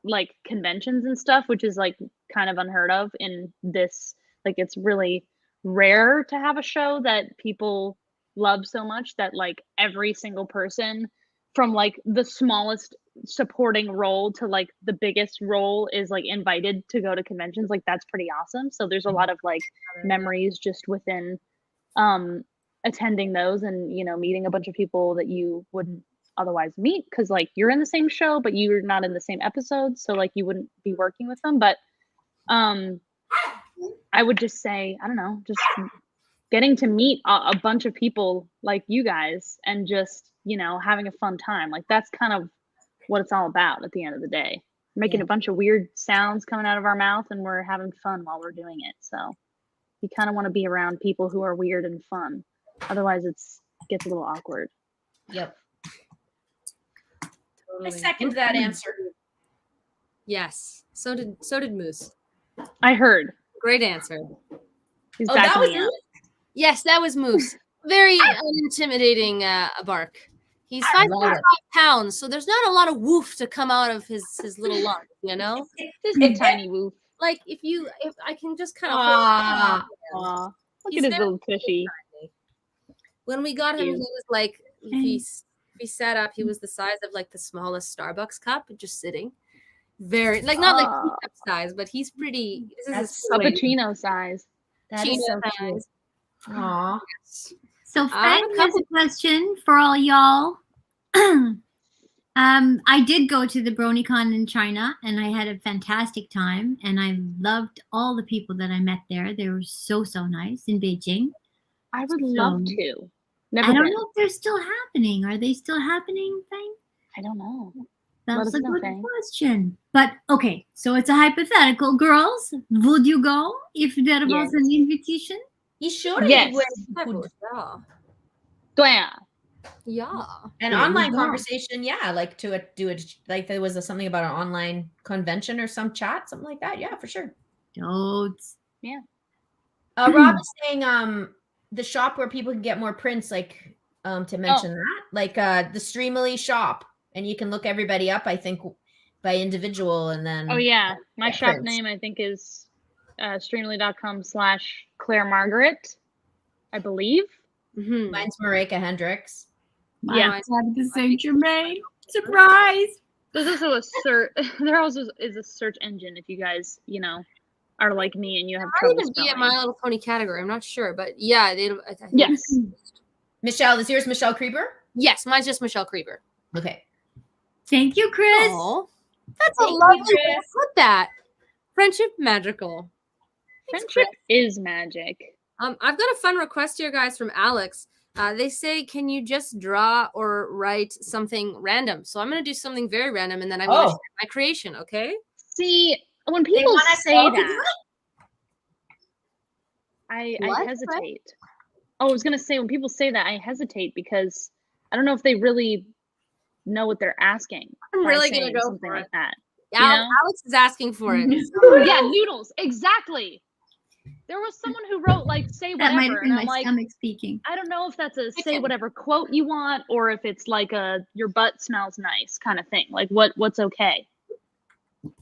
like conventions and stuff, which is like kind of unheard of in this. Like, it's really rare to have a show that people love so much that like every single person from like the smallest supporting role to like the biggest role is like invited to go to conventions. Like, that's pretty awesome. So there's a lot of like memories just within attending those, and you know, meeting a bunch of people that you wouldn't otherwise meet because like you're in the same show but you're not in the same episode, so like you wouldn't be working with them. But I would just say, I don't know, just getting to meet a bunch of people like you guys and just, you know, having a fun time. Like, that's kind of what it's all about at the end of the day. Making a bunch of weird sounds coming out of our mouth and we're having fun while we're doing it. So you kind of want to be around people who are weird and fun. Otherwise it gets a little awkward. Yep. I Totally. second that answer. Yes. So did Moose. I heard. Great answer. He's Oh, that backing was me up. Moose? Yes, that was Moose. Very unintimidating bark. He's I love 5.5 it. pounds, so there's not a lot of woof to come out of his little lung, you know? Just a tiny woof. Like if I can just kind of Aw. Aw, look He's at his very little tushy. when we got him, he Cute. was like if he sat up, he was the size of like the smallest Starbucks cup, just sitting. Very like not like Aw. teacup size, but he's pretty. This is That's a sweet Cappuccino size. That is so cute. size. Aw. So I have Frank a has a question for all y'all. I did go to the BronyCon in China and I had a fantastic time, and I loved all the people that I met there. They were so nice in Beijing. I would love So, to. Never I don't been. know if they're still happening. Are they still happening, Frank? I don't know. Let That's us a know, good Frank. question. But okay, so it's a hypothetical. Girls, would you go if there was Yes. an invitation? You should. Yes. Yeah. 对啊. Yeah. An There you online go. conversation, yeah, like do it like there was something about an online convention or some chat, something like that. Yeah, for sure. Totes. Rob is saying the shop where people can get more prints, like to mention that, like the Streamily shop, and you can look everybody up, I think, by individual, and then Oh yeah, my Yeah, shop prints. name I think is streamily.com/Claire Margaret, I believe. Mm-hmm. mine's Marÿke Hendrikse. Yeah. Tabitha St. Germain. Surprise. There's also a search. There also is a search engine if you guys, you know, are like me and you have Might trouble even be in spelling. My Little Pony category. I'm not sure, but yeah, they. I think Yes. Michelle, is yours Michelle Creeper? Yes, mine's just Michelle Creeper. Okay. Thank you, Chris. Oh, that's Thank a you, lovely way Chris. to put that. Friendship magical. Thanks, Friendship Chris. is magic. I've got a fun request here, guys, from Alex. They say, can you just draw or write something random? So I'm going to do something very random, and then I'm going to share my creation, okay? See, when They people want us say all to do that, I What? hesitate. Oh, I was gonna say when people say that, I hesitate because I don't know if they really know what they're asking. I'm by really going to saying go something for like it. that. Alex, know? Alex is asking for it. Yeah, noodles, exactly. There was someone who wrote like say That might have whatever, been and my I'm like, stomach speaking. I don't know if that's a say Chicken. whatever quote you want, or if it's like a your butt smells nice kind of thing. Like what's okay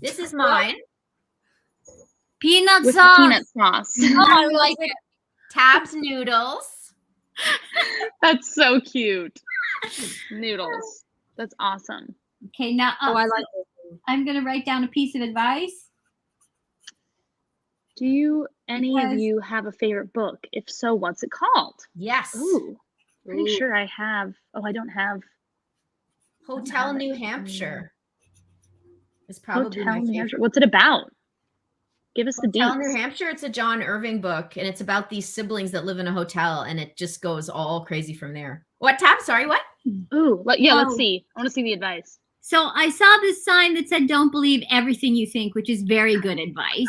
This is mine. Peanut with sauce. peanut sauce. Oh, I like it. Tabs noodles. That's so cute. Noodles. That's awesome. Okay, now Oh, I like it. I'm gonna write down a piece of advice. Do you any of Because- you have a favorite book? If so, what's it called? Yes. Ooh, pretty Ooh. sure I have. Oh, I don't have Hotel have it. New Hampshire is probably Hotel my New favorite. Hampshire. What's it about? Give us the Hotel New deets. Hampshire. It's a John Irving book, and it's about these siblings that live in a hotel, and it just goes all crazy from there. What tab? Sorry, what? Ooh, let's Oh. see. I want to see the advice. So I saw this sign that said "Don't believe everything you think," which is very good advice.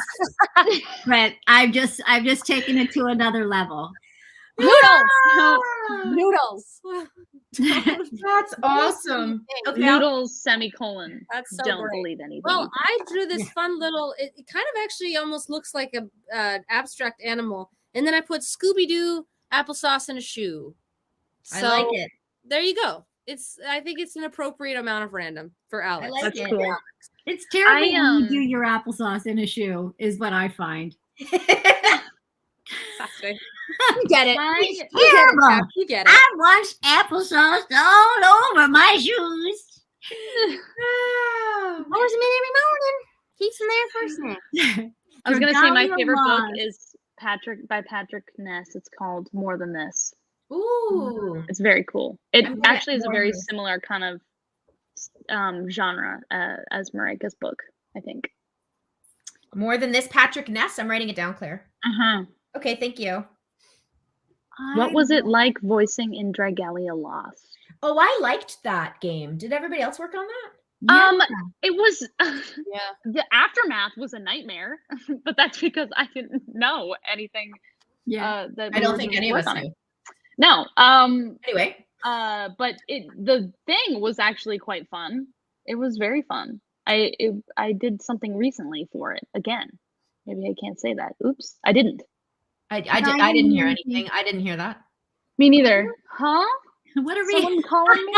But I've just taken it to another level. Noodles. That's awesome. Okay, Noodles semicolon. That's so don't great. believe anything. Well, I drew this fun little. It kind of actually almost looks like a abstract animal, and then I put Scooby Doo applesauce in a shoe. I So like it. there you go. I think it's an appropriate amount of random for Alex. like That's it. cool. It's terrible when you um, do your applesauce in a shoe, is what I find. Exactly. You get it. I- You get it, Terrible. Tab. You get it. I watched applesauce all over my shoes. Pours them in every morning. Keeps them there first thing. I was gonna say my Cordelia favorite book Moss. is Patrick Ness. It's called More Than This. Ooh. It's very cool. It I'm gonna actually is a More very Than This. similar kind of genre as Marÿke's book, I think. More than this, Patrick Ness. I'm writing it down, Claire. Okay, thank you. What was it like voicing in Dragalia Lost? Oh, I liked that game. Did everybody else work on that? It was Yeah. the aftermath was a nightmare, but that's because I didn't know anything. Yeah. That I we don't were think doing any of work us on it. knew. No. Anyway, But the thing was actually quite fun. It was very fun. I did something recently for it again. Maybe I can't say that. Oops, I didn't. I I didn't hear didn't anything. I didn't hear that. Me neither. Huh? What are we? Someone calling me?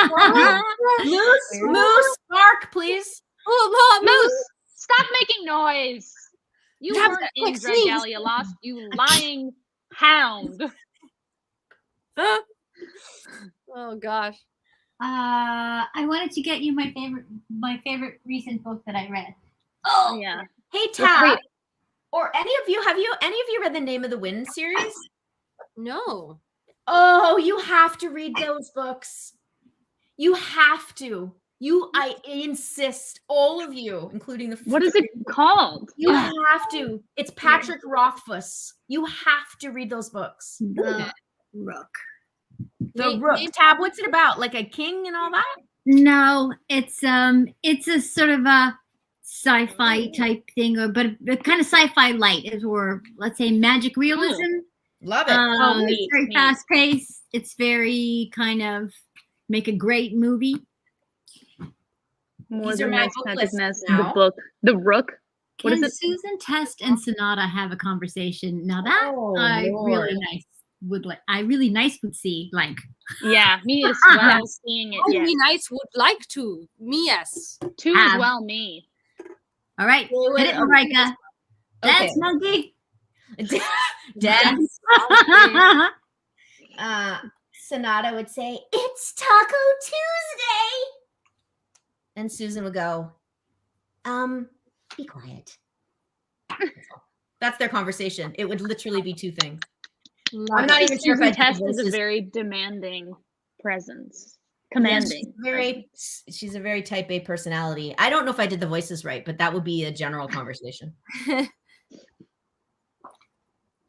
Moose, bark, please. Oh, Mom, Moose, stop making noise. You Tabitha, weren't in quick, sneeze. Dragalia Lost, you lying hound. Oh gosh. I wanted to get you my favorite recent book that I read. Oh yeah. Hey, Wait. Tab. Or any of you read the Name of the Wind series? No. Oh, you have to read those books. You have to. I insist, all of you, including the. What is it called? You have to. It's Patrick Rothfuss. You have to read those books. The Rook. The Rook. Tab, what's it about? Like a king and all that? No, it's a sort of a sci-fi type thing, but kind of sci-fi light, or let's say magic realism. Love it. It's very fast paced. It's very kind of make a great movie. More These are Than my This, book Patrick lists Ness, now. the book, The Rook. What is Can it? Susan, Test, and Sonata have a conversation? Now that Oh, I Lord. really nice would see like. Yeah, me as well. Seeing it. Oh, Yes. me nice would like to. Me, yes. Two as well. Me. All right, Wait, hit it, okay. Marÿke. Dance monkey. Dance. Sonata would say, "It's Taco Tuesday," and Susan would go, "Be quiet." That's their conversation. It would literally be two things. I'm not even sure if I Susan Test is a voices. very demanding presence. Commanding. She's a very type A personality. I don't know if I did the voices right, but that would be a general conversation.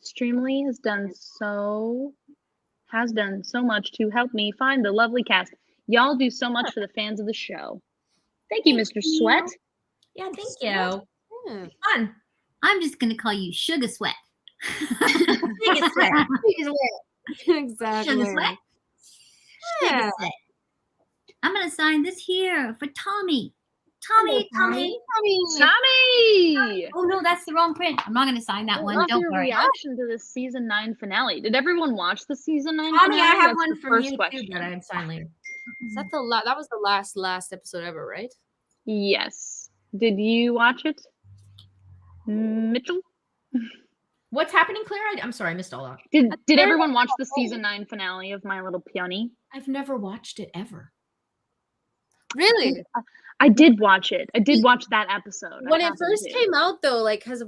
Streamily has done so much to help me find the lovely cast. Y'all do so much for the fans of the show. Thank you, Mr. Sweat. Yeah, thank you. Hmm. Fun. I'm just gonna call you Sugar Sweat. Biggest sweat. Exactly. Sugar Sweat. Yeah. I'm gonna sign this here for Tommy. Tommy. Tommy! Oh no, that's the wrong print. I'm not going to sign that I one. love Don't your worry. reaction to the season 9 finale. Did everyone watch the season 9 Tommy, finale? I have That's one the from first you question. too, but I'm sign later. Is that that was the last episode ever, right? Yes. Did you watch it, Mitchell? What's happening, Claire? I'm sorry, I missed all that. Did everyone watch the season 9 finale of My Little Pony? I've never watched it ever. Really? I did watch it. I did watch that episode. When it first came out, though, like, because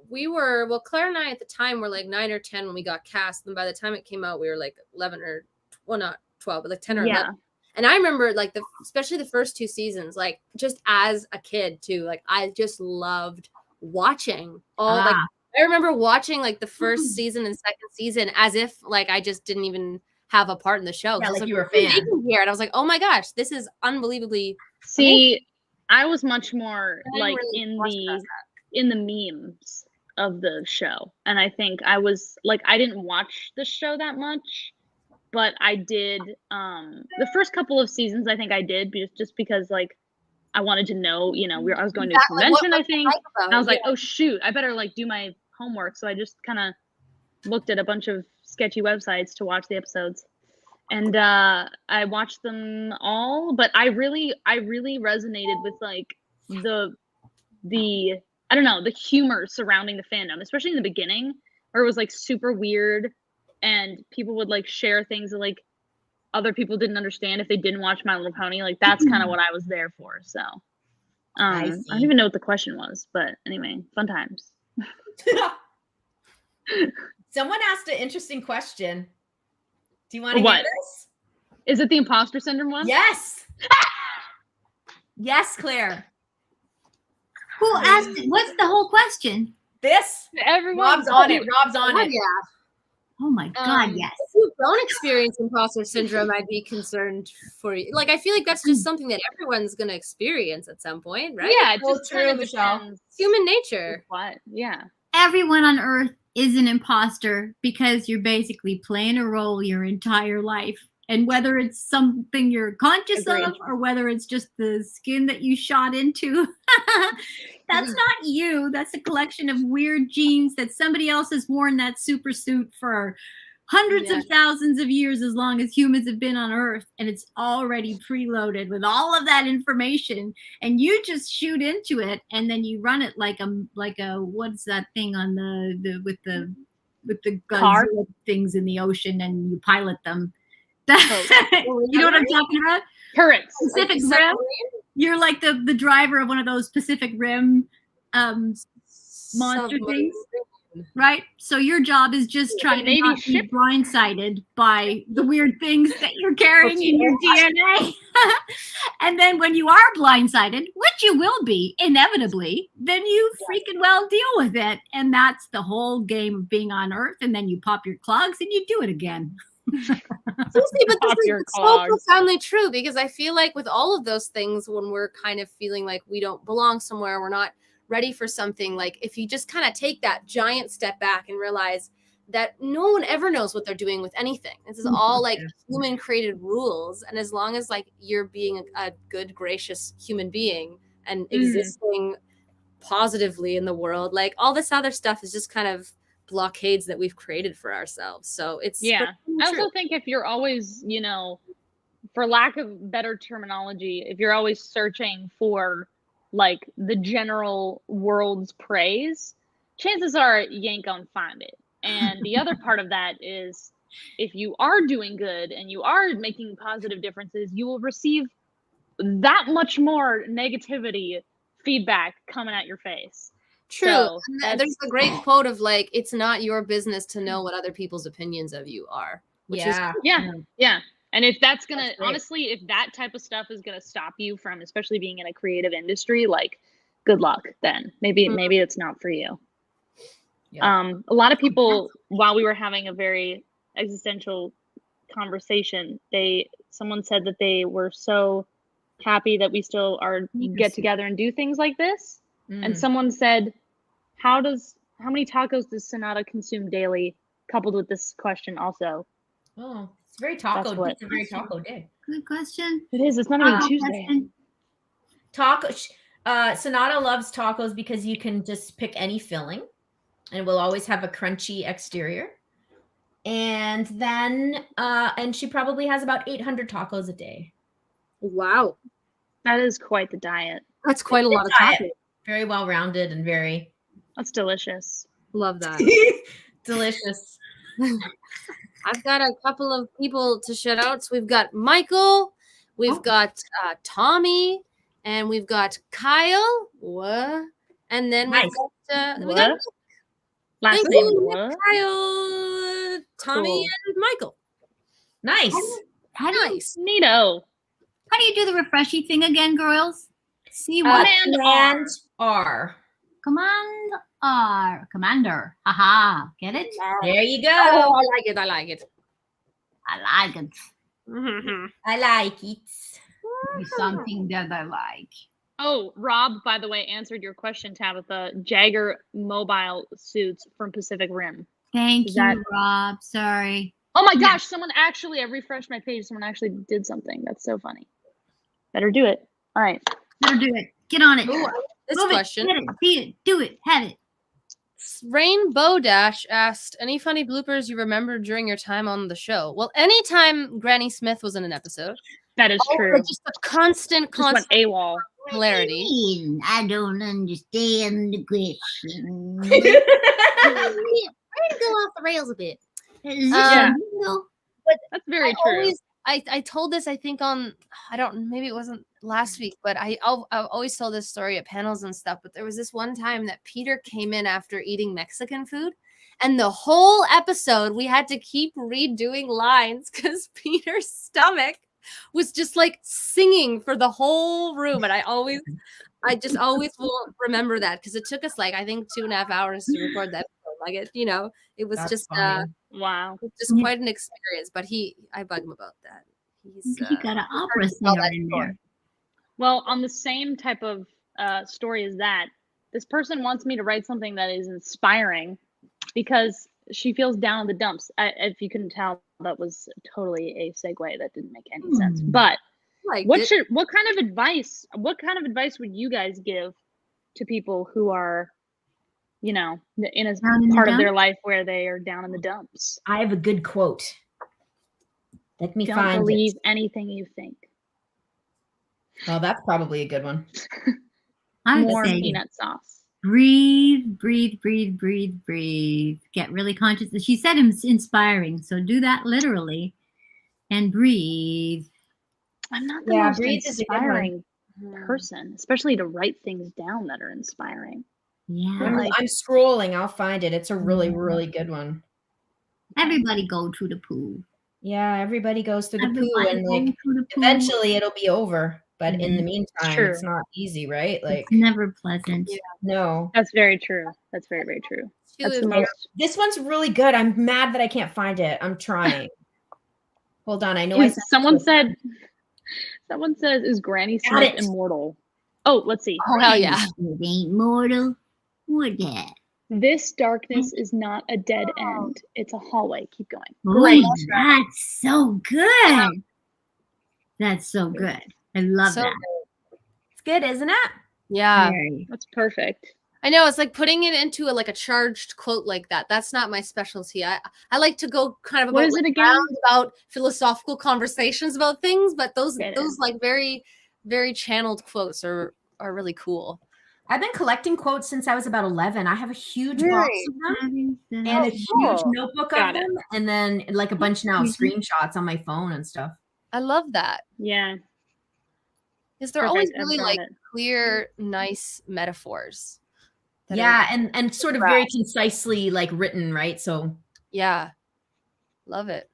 we were, well, Claire and I at the time were like 9 or 10 when we got cast, and by the time it came out, we were like 11 or, well, not 12, but like 10 or 11. And I remember, like, especially the first 2 seasons, like, just as a kid too, like, I just loved watching all like. I remember watching like the first season and second season as if like I just didn't even have a part in the show. Yeah, I was like you were a fan. Here, and I was like, oh my gosh, this is unbelievably. See, amazing. I was much more like really in the memes of the show, and I think I was like I didn't watch the show that much, but I did the first couple of seasons. I think I did just because like. I wanted to know, you know, I was going to a convention, I think, and I was like, oh shoot, I better like do my homework. So I just kind of looked at a bunch of sketchy websites to watch the episodes, and I watched them all. But I really resonated with like the I don't know, the humor surrounding the fandom, especially in the beginning, where it was like super weird, and people would like share things that like other people didn't understand if they didn't watch My Little Pony. Like that's kind of what I was there for. So I don't even know what the question was, but anyway, fun times. Someone asked an interesting question. Do you want to What? hear this? Is it the imposter syndrome one? Yes. Yes, Claire. Who asked it? What's the whole question? This? Everyone. Rob's on it. Rob's on it. Yeah. Oh my God, yes. If you don't experience imposter syndrome, I'd be concerned for you. Like, I feel like that's just something that everyone's going to experience at some point, right? Yeah, it just true, kind of Michelle. depends Human nature. what. Yeah. Everyone on Earth is an imposter because you're basically playing a role your entire life. And whether it's something you're conscious Agreed. of or whether it's just the skin that you shot into, that's not you. That's a collection of weird genes that somebody else has worn that super suit for hundreds of thousands of years, as long as humans have been on Earth, and it's already preloaded with all of that information, and you just shoot into it, and then you run it like a what's that thing on with the Car? Godzilla things in the ocean, and you pilot them. Oh. You know what I'm talking about? Turrets. Pacific Rim. You're like the driver of one of those Pacific Rim monster things. Right? So your job is just trying to not be blindsided by the weird things that you're carrying in your DNA. And then when you are blindsided, which you will be inevitably, then you freaking well deal with it. And that's the whole game of being on Earth. And then you pop your clogs and you do it again. Seriously, but this is so profoundly true, because I feel like with all of those things, when we're kind of feeling like we don't belong somewhere, we're not ready for something, like if you just kind of take that giant step back and realize that no one ever knows what they're doing with anything. This is all like human created rules. And as long as like you're being a good, gracious human being and existing positively in the world, like all this other stuff is just kind of blockades that we've created for ourselves. So it's I also think if you're always, you know, for lack of better terminology, if you're always searching for like the general world's praise, chances are you ain't gonna find it. And the other part of that is if you are doing good and you are making positive differences, you will receive that much more negativity feedback coming at your face. True. So there's a great quote of like, it's not your business to know what other people's opinions of you are. Which is And if that's gonna, honestly, if that type of stuff is gonna stop you from, especially being in a creative industry, like, good luck. Then maybe it's not for you. Yeah. A lot of people, while we were having a very existential conversation, someone said that they were so happy that we still get together and do things like this. And someone said, how many tacos does Sonata consume daily? Coupled with this question also. Oh, it's very taco. It's a very taco day. Good question. It is. It's not even Tuesday. Sonata loves tacos because you can just pick any filling, and it will always have a crunchy exterior. And then, and she probably has about 800 tacos a day. Wow. That is quite the diet. That's quite a lot of Diet. tacos. Very well rounded and very That's delicious. Love that. delicious. I've got a couple of people to shout out. So we've got Michael, we've got Tommy, and we've got Kyle. What? And then Nice. we got What? Last thank name you, what? Kyle, Tommy, Cool. and Michael. Nice. How do you, Nice. Neato. how do you do the refreshy thing again, girls? See Uh, what? Command R. Command R. Commander. Haha. Get it? There you go. Oh, I like it. I like it. I like it. Mhm. I like it. It's something that I like. Oh, Rob, by the way, answered your question, Tabitha. Jagger mobile suits from Pacific Rim. Thank Is you, that- Rob. Sorry. Oh my gosh, someone actually, I refreshed my page. Someone actually did something. That's so funny. Better do it. All right. Better do it. Get on it. Ooh, this Move question. It. Get it. Be it. Do it. Have it. Rainbow Dash asked, any funny bloopers you remember during your time on the show? Well, anytime Granny Smith was in an episode. That is Also, true. just a constant Just went AWOL. hilarity. I don't understand the question. We're gonna go off the rails a bit. Yeah. No. That's very true. I told this, I think maybe it wasn't last week, but I've always told this story at panels and stuff. But there was this one time that Peter came in after eating Mexican food, and the whole episode we had to keep redoing lines because Peter's stomach was just like singing for the whole room. And I just always will remember that because it took us like I think 2.5 hours to record that episode. Like it was That's just funny. Wow. just quite an experience. But I bug him about that. He's You got an opera heard all singer that in story. there. Well, on the same type of story as that, this person wants me to write something that is inspiring because she feels down in the dumps. If you couldn't tell, that was totally a segue that didn't make any sense. But Like what kind of advice would you guys give to people who are, in a Down in the part of their dumps? life where they are down in the dumps? I have a good quote. Let me Don't find believe it. anything you think. Well, that's probably a good one. I would More say peanut sauce. breathe, breathe, breathe, breathe, breathe. Get really conscious. She said it's inspiring, so do that literally and breathe. I'm not the Yeah, most breathe is a good one. inspiring person, especially to write things down that are inspiring. Yeah. Like- I'm scrolling. I'll find it. It's a really, really good one. Everybody go to the pool. Yeah, everybody goes through the poo, Everybody and go like to the pool. eventually it'll be over. But in the Mhm. meantime, True. it's not easy, right? Like, It's never pleasant. Yeah. no. That's very true. That's very, very true. That's the most. This one's really good. I'm mad that I can't find it. I'm trying. Hold on. I know I said Someone says, "Is Granny Got Smith it. immortal?" Oh, let's see. Oh hell yeah. It ain't mortal. What that? This darkness is not a dead end. It's a hallway. Keep going. Great. That's so good. That's so good. I love So that. it's good, isn't it? Yeah. Very. That's perfect. I know it's like putting it into a charged quote like that. That's not my specialty. I like to go kind of What about, is it again? about philosophical conversations about things, but those Get it. like very, very channeled quotes are really cool. I've been collecting quotes since I was about 11. I have a huge box of them and a huge cool. notebook Got of it. them, and then like a bunch now of screenshots on my phone and stuff. I love that Yeah. because they're always Perfect. I've really drawn like it. clear, nice metaphors. that Yeah, are- and sort of very concisely like written, right? So yeah, love it.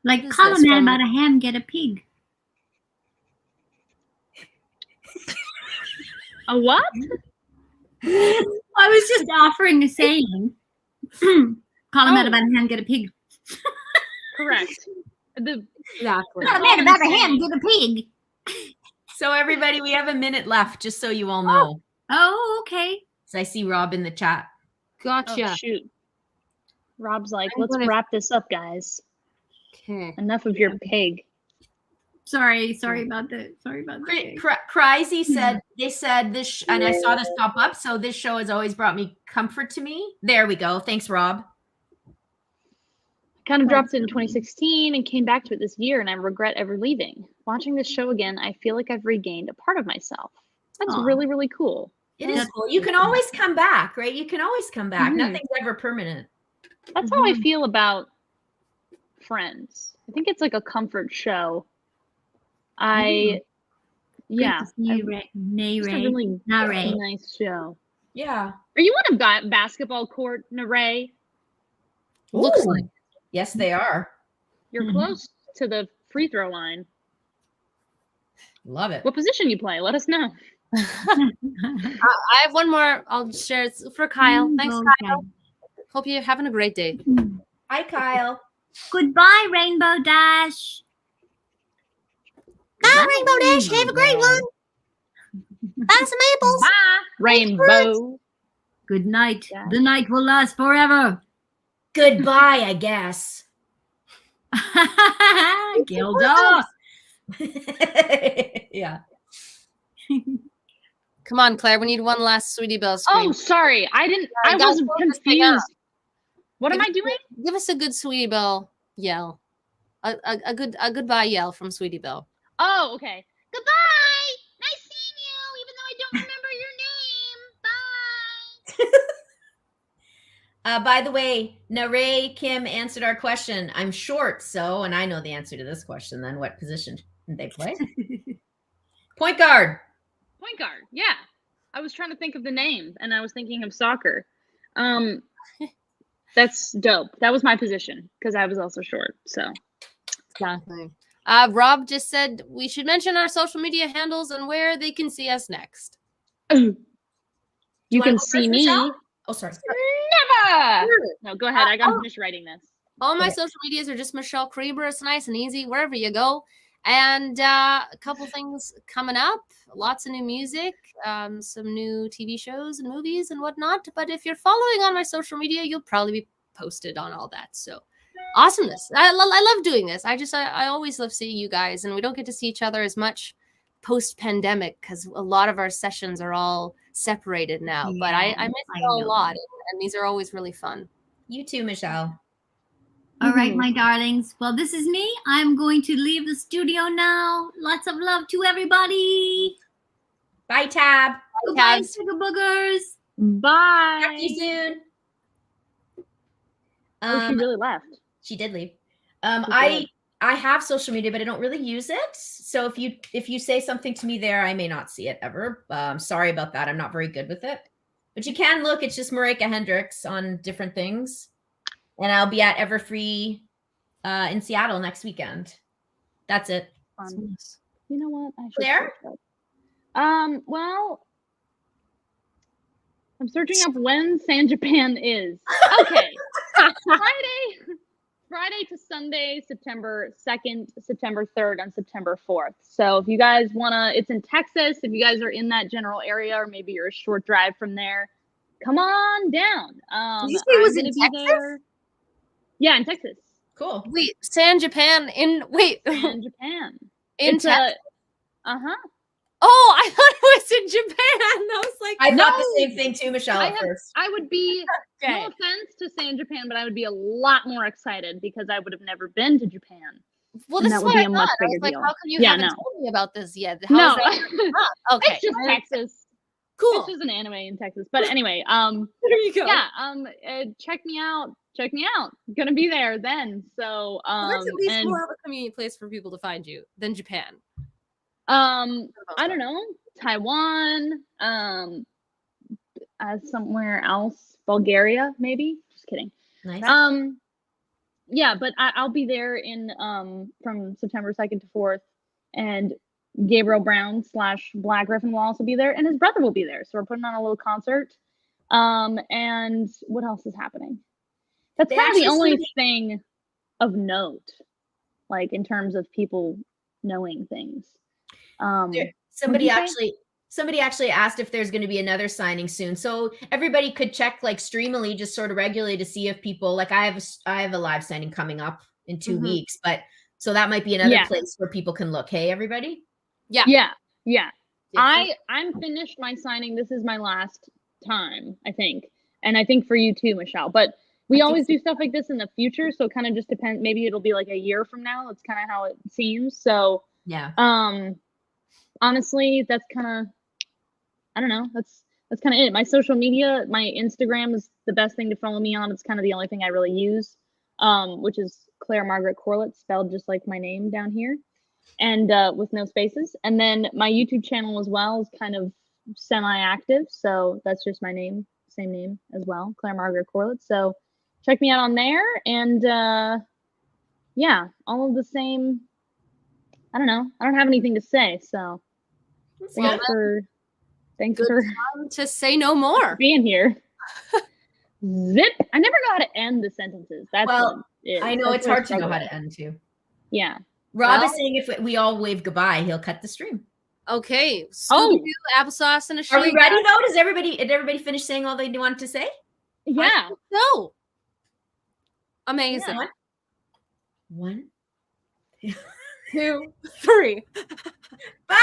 Like, What is call a this man from- about a ham, get a pig. A what? I was just offering a saying. Call a man about a ham, get a pig. Correct. Exactly. Call a man about a ham, get a pig. So everybody, we have a minute left, just so you all know. Oh, okay. So I see Rob in the chat. Gotcha. Oh, shoot. Rob's like, I'm let's gonna- wrap this up, guys. Okay. Enough of your pig. Sorry about that. Crazy said they said this, and I saw this pop up. So this show has always brought me comfort to me. There we go. Thanks, Rob. Kind of dropped it in 2016 and came back to it this year, and I regret ever leaving. Watching this show again, I feel like I've regained a part of myself. That's Aw. really, really cool. It is cool. You can always come back, right? You can always come back. Mhm. Nothing's ever permanent. That's how I feel about Friends. I think it's like a comfort show. Yeah, Great to see you, it's a really Ray. nice show. Yeah. Are you on a basketball court, Marÿke? Looks like. Yes, they are. You're close to the free throw line. Love it. What position you play? Let us know. I have one more. I'll share it for Kyle. Thanks, Kyle. Hope you're having a great day. Hi, Kyle. Goodbye, Rainbow Dash. Bye, Rainbow Dash. Have a great one. Buy some apples. Bye, Rainbow. Good night. The night will last forever. Goodbye, I guess. Gilda. Yeah. Come on, Claire. We need one last Sweetie Belle scream. Oh, sorry. I guys, was hold this thing up. confused. What am I doing? Give us a good Sweetie Belle yell. A goodbye yell from Sweetie Belle. Oh, okay. Goodbye. Nice seeing you, even though I don't remember your name. Bye. By the way, Naray Kim answered our question. I'm short, and I know the answer to this question. Then, what position did they play? Point guard. Point guard. Yeah. I was trying to think of the name, and I was thinking of soccer. That's dope. That was my position because I was also short. So. Exactly. Rob just said we should mention our social media handles and where they can see us next. You can go see first, me. Michelle? Oh, sorry. Never. No, go ahead. I got to finish writing this. All my Okay. social medias are just Michelle Kreber. It's nice and easy wherever you go. And a couple things coming up. Lots of new music, some new TV shows and movies and whatnot. But if you're following on my social media, you'll probably be posted on all that. So awesomeness. I love doing this. I always love seeing you guys. And we don't get to see each other as much post-pandemic because a lot of our sessions are all separated now. But I miss it a lot. And these are always really fun. You too, Michelle. All right, my darlings. Well, this is me. I'm going to leave the studio now. Lots of love to everybody. Bye, Tab. Goodbye, Tabs. sugar boogers. Bye. Talk to you soon. Oh, she really left. She did leave. She I have social media, but I don't really use it. So if you say something to me there, I may not see it ever. Sorry about that. I'm not very good with it. But you can look. It's just Marÿke Hendrikse on different things. And I'll be at Everfree in Seattle next weekend. That's it. Fun. You know what? I should Claire? search up. Well, I'm searching up when San Japan is. Okay. Friday to Sunday, September 2nd, September 3rd, and September 4th. So if you guys it's in Texas. If you guys are in that general area, or maybe you're a short drive from there, come on down. Did you say it was I'm in gonna be Texas? there. Yeah, in Texas. Cool. Wait, San Japan in In Japan. in It's Texas? uh-huh. Oh, I thought it was in Japan. I was like, I thought the No. same thing too, Michelle, at first. I would be, okay. no offense to San Japan, but I would be a lot more excited because I would have never been to Japan. Well, And this that is would what be I a much thought. I was bigger like, deal. how come you Yeah, haven't no. told me about this yet? How No, is that? Okay, it's just Texas. cool. It's just an anime in Texas. But anyway, There you go. yeah, check me out. Check me out. Gonna be there then. So, Well, that's at least and more of a convenient place for people to find you than Japan. I don't know, Taiwan, somewhere else, Bulgaria, maybe. Just kidding. Nice. Yeah, but I'll be there in from September 2nd to 4th, and Gabriel Brown / Black Griffin will also be there, and his brother will be there. So we're putting on a little concert. And what else is happening? That's They kind of the actually only sent me- thing of note, like in terms of people knowing things. Somebody what'd you actually asked if there's going to be another signing soon. So everybody could check like Streamily just sort of regularly to see if people, like I have a live signing coming up in 2 weeks, but So that might be another Yeah. place where people can look. Hey, everybody. Yeah. Different. I'm finished my signing. This is my last time, I think. And I think for you too, Michelle. But we always do stuff like this in the future. So it kind of just depends. Maybe it'll be like a year from now. That's kind of how it seems. So Yeah. honestly, that's kind of, I don't know. That's kind of it. My social media, my Instagram is the best thing to follow me on. It's kind of the only thing I really use, which is Claire Margaret Corlett, spelled just like my name down here, and with no spaces. And then my YouTube channel as well is kind of semi-active, so that's just my name, same name as well, Claire Margaret Corlett. So check me out on there, and yeah, all of the same. I don't know. I don't have anything to say, so thanks for to say no more. being here. Zip. I never know how to end the sentences. That's Well, what I know it's hard to know how to end too. Yeah. Rob Well- is saying if we all wave goodbye, he'll cut the stream. Okay. Scooby-Doo, applesauce, and a Are we shake. ready though? Did everybody finish saying all they wanted to say? Yeah. No. Amazing. Yeah. 1, 2, 3. Bye.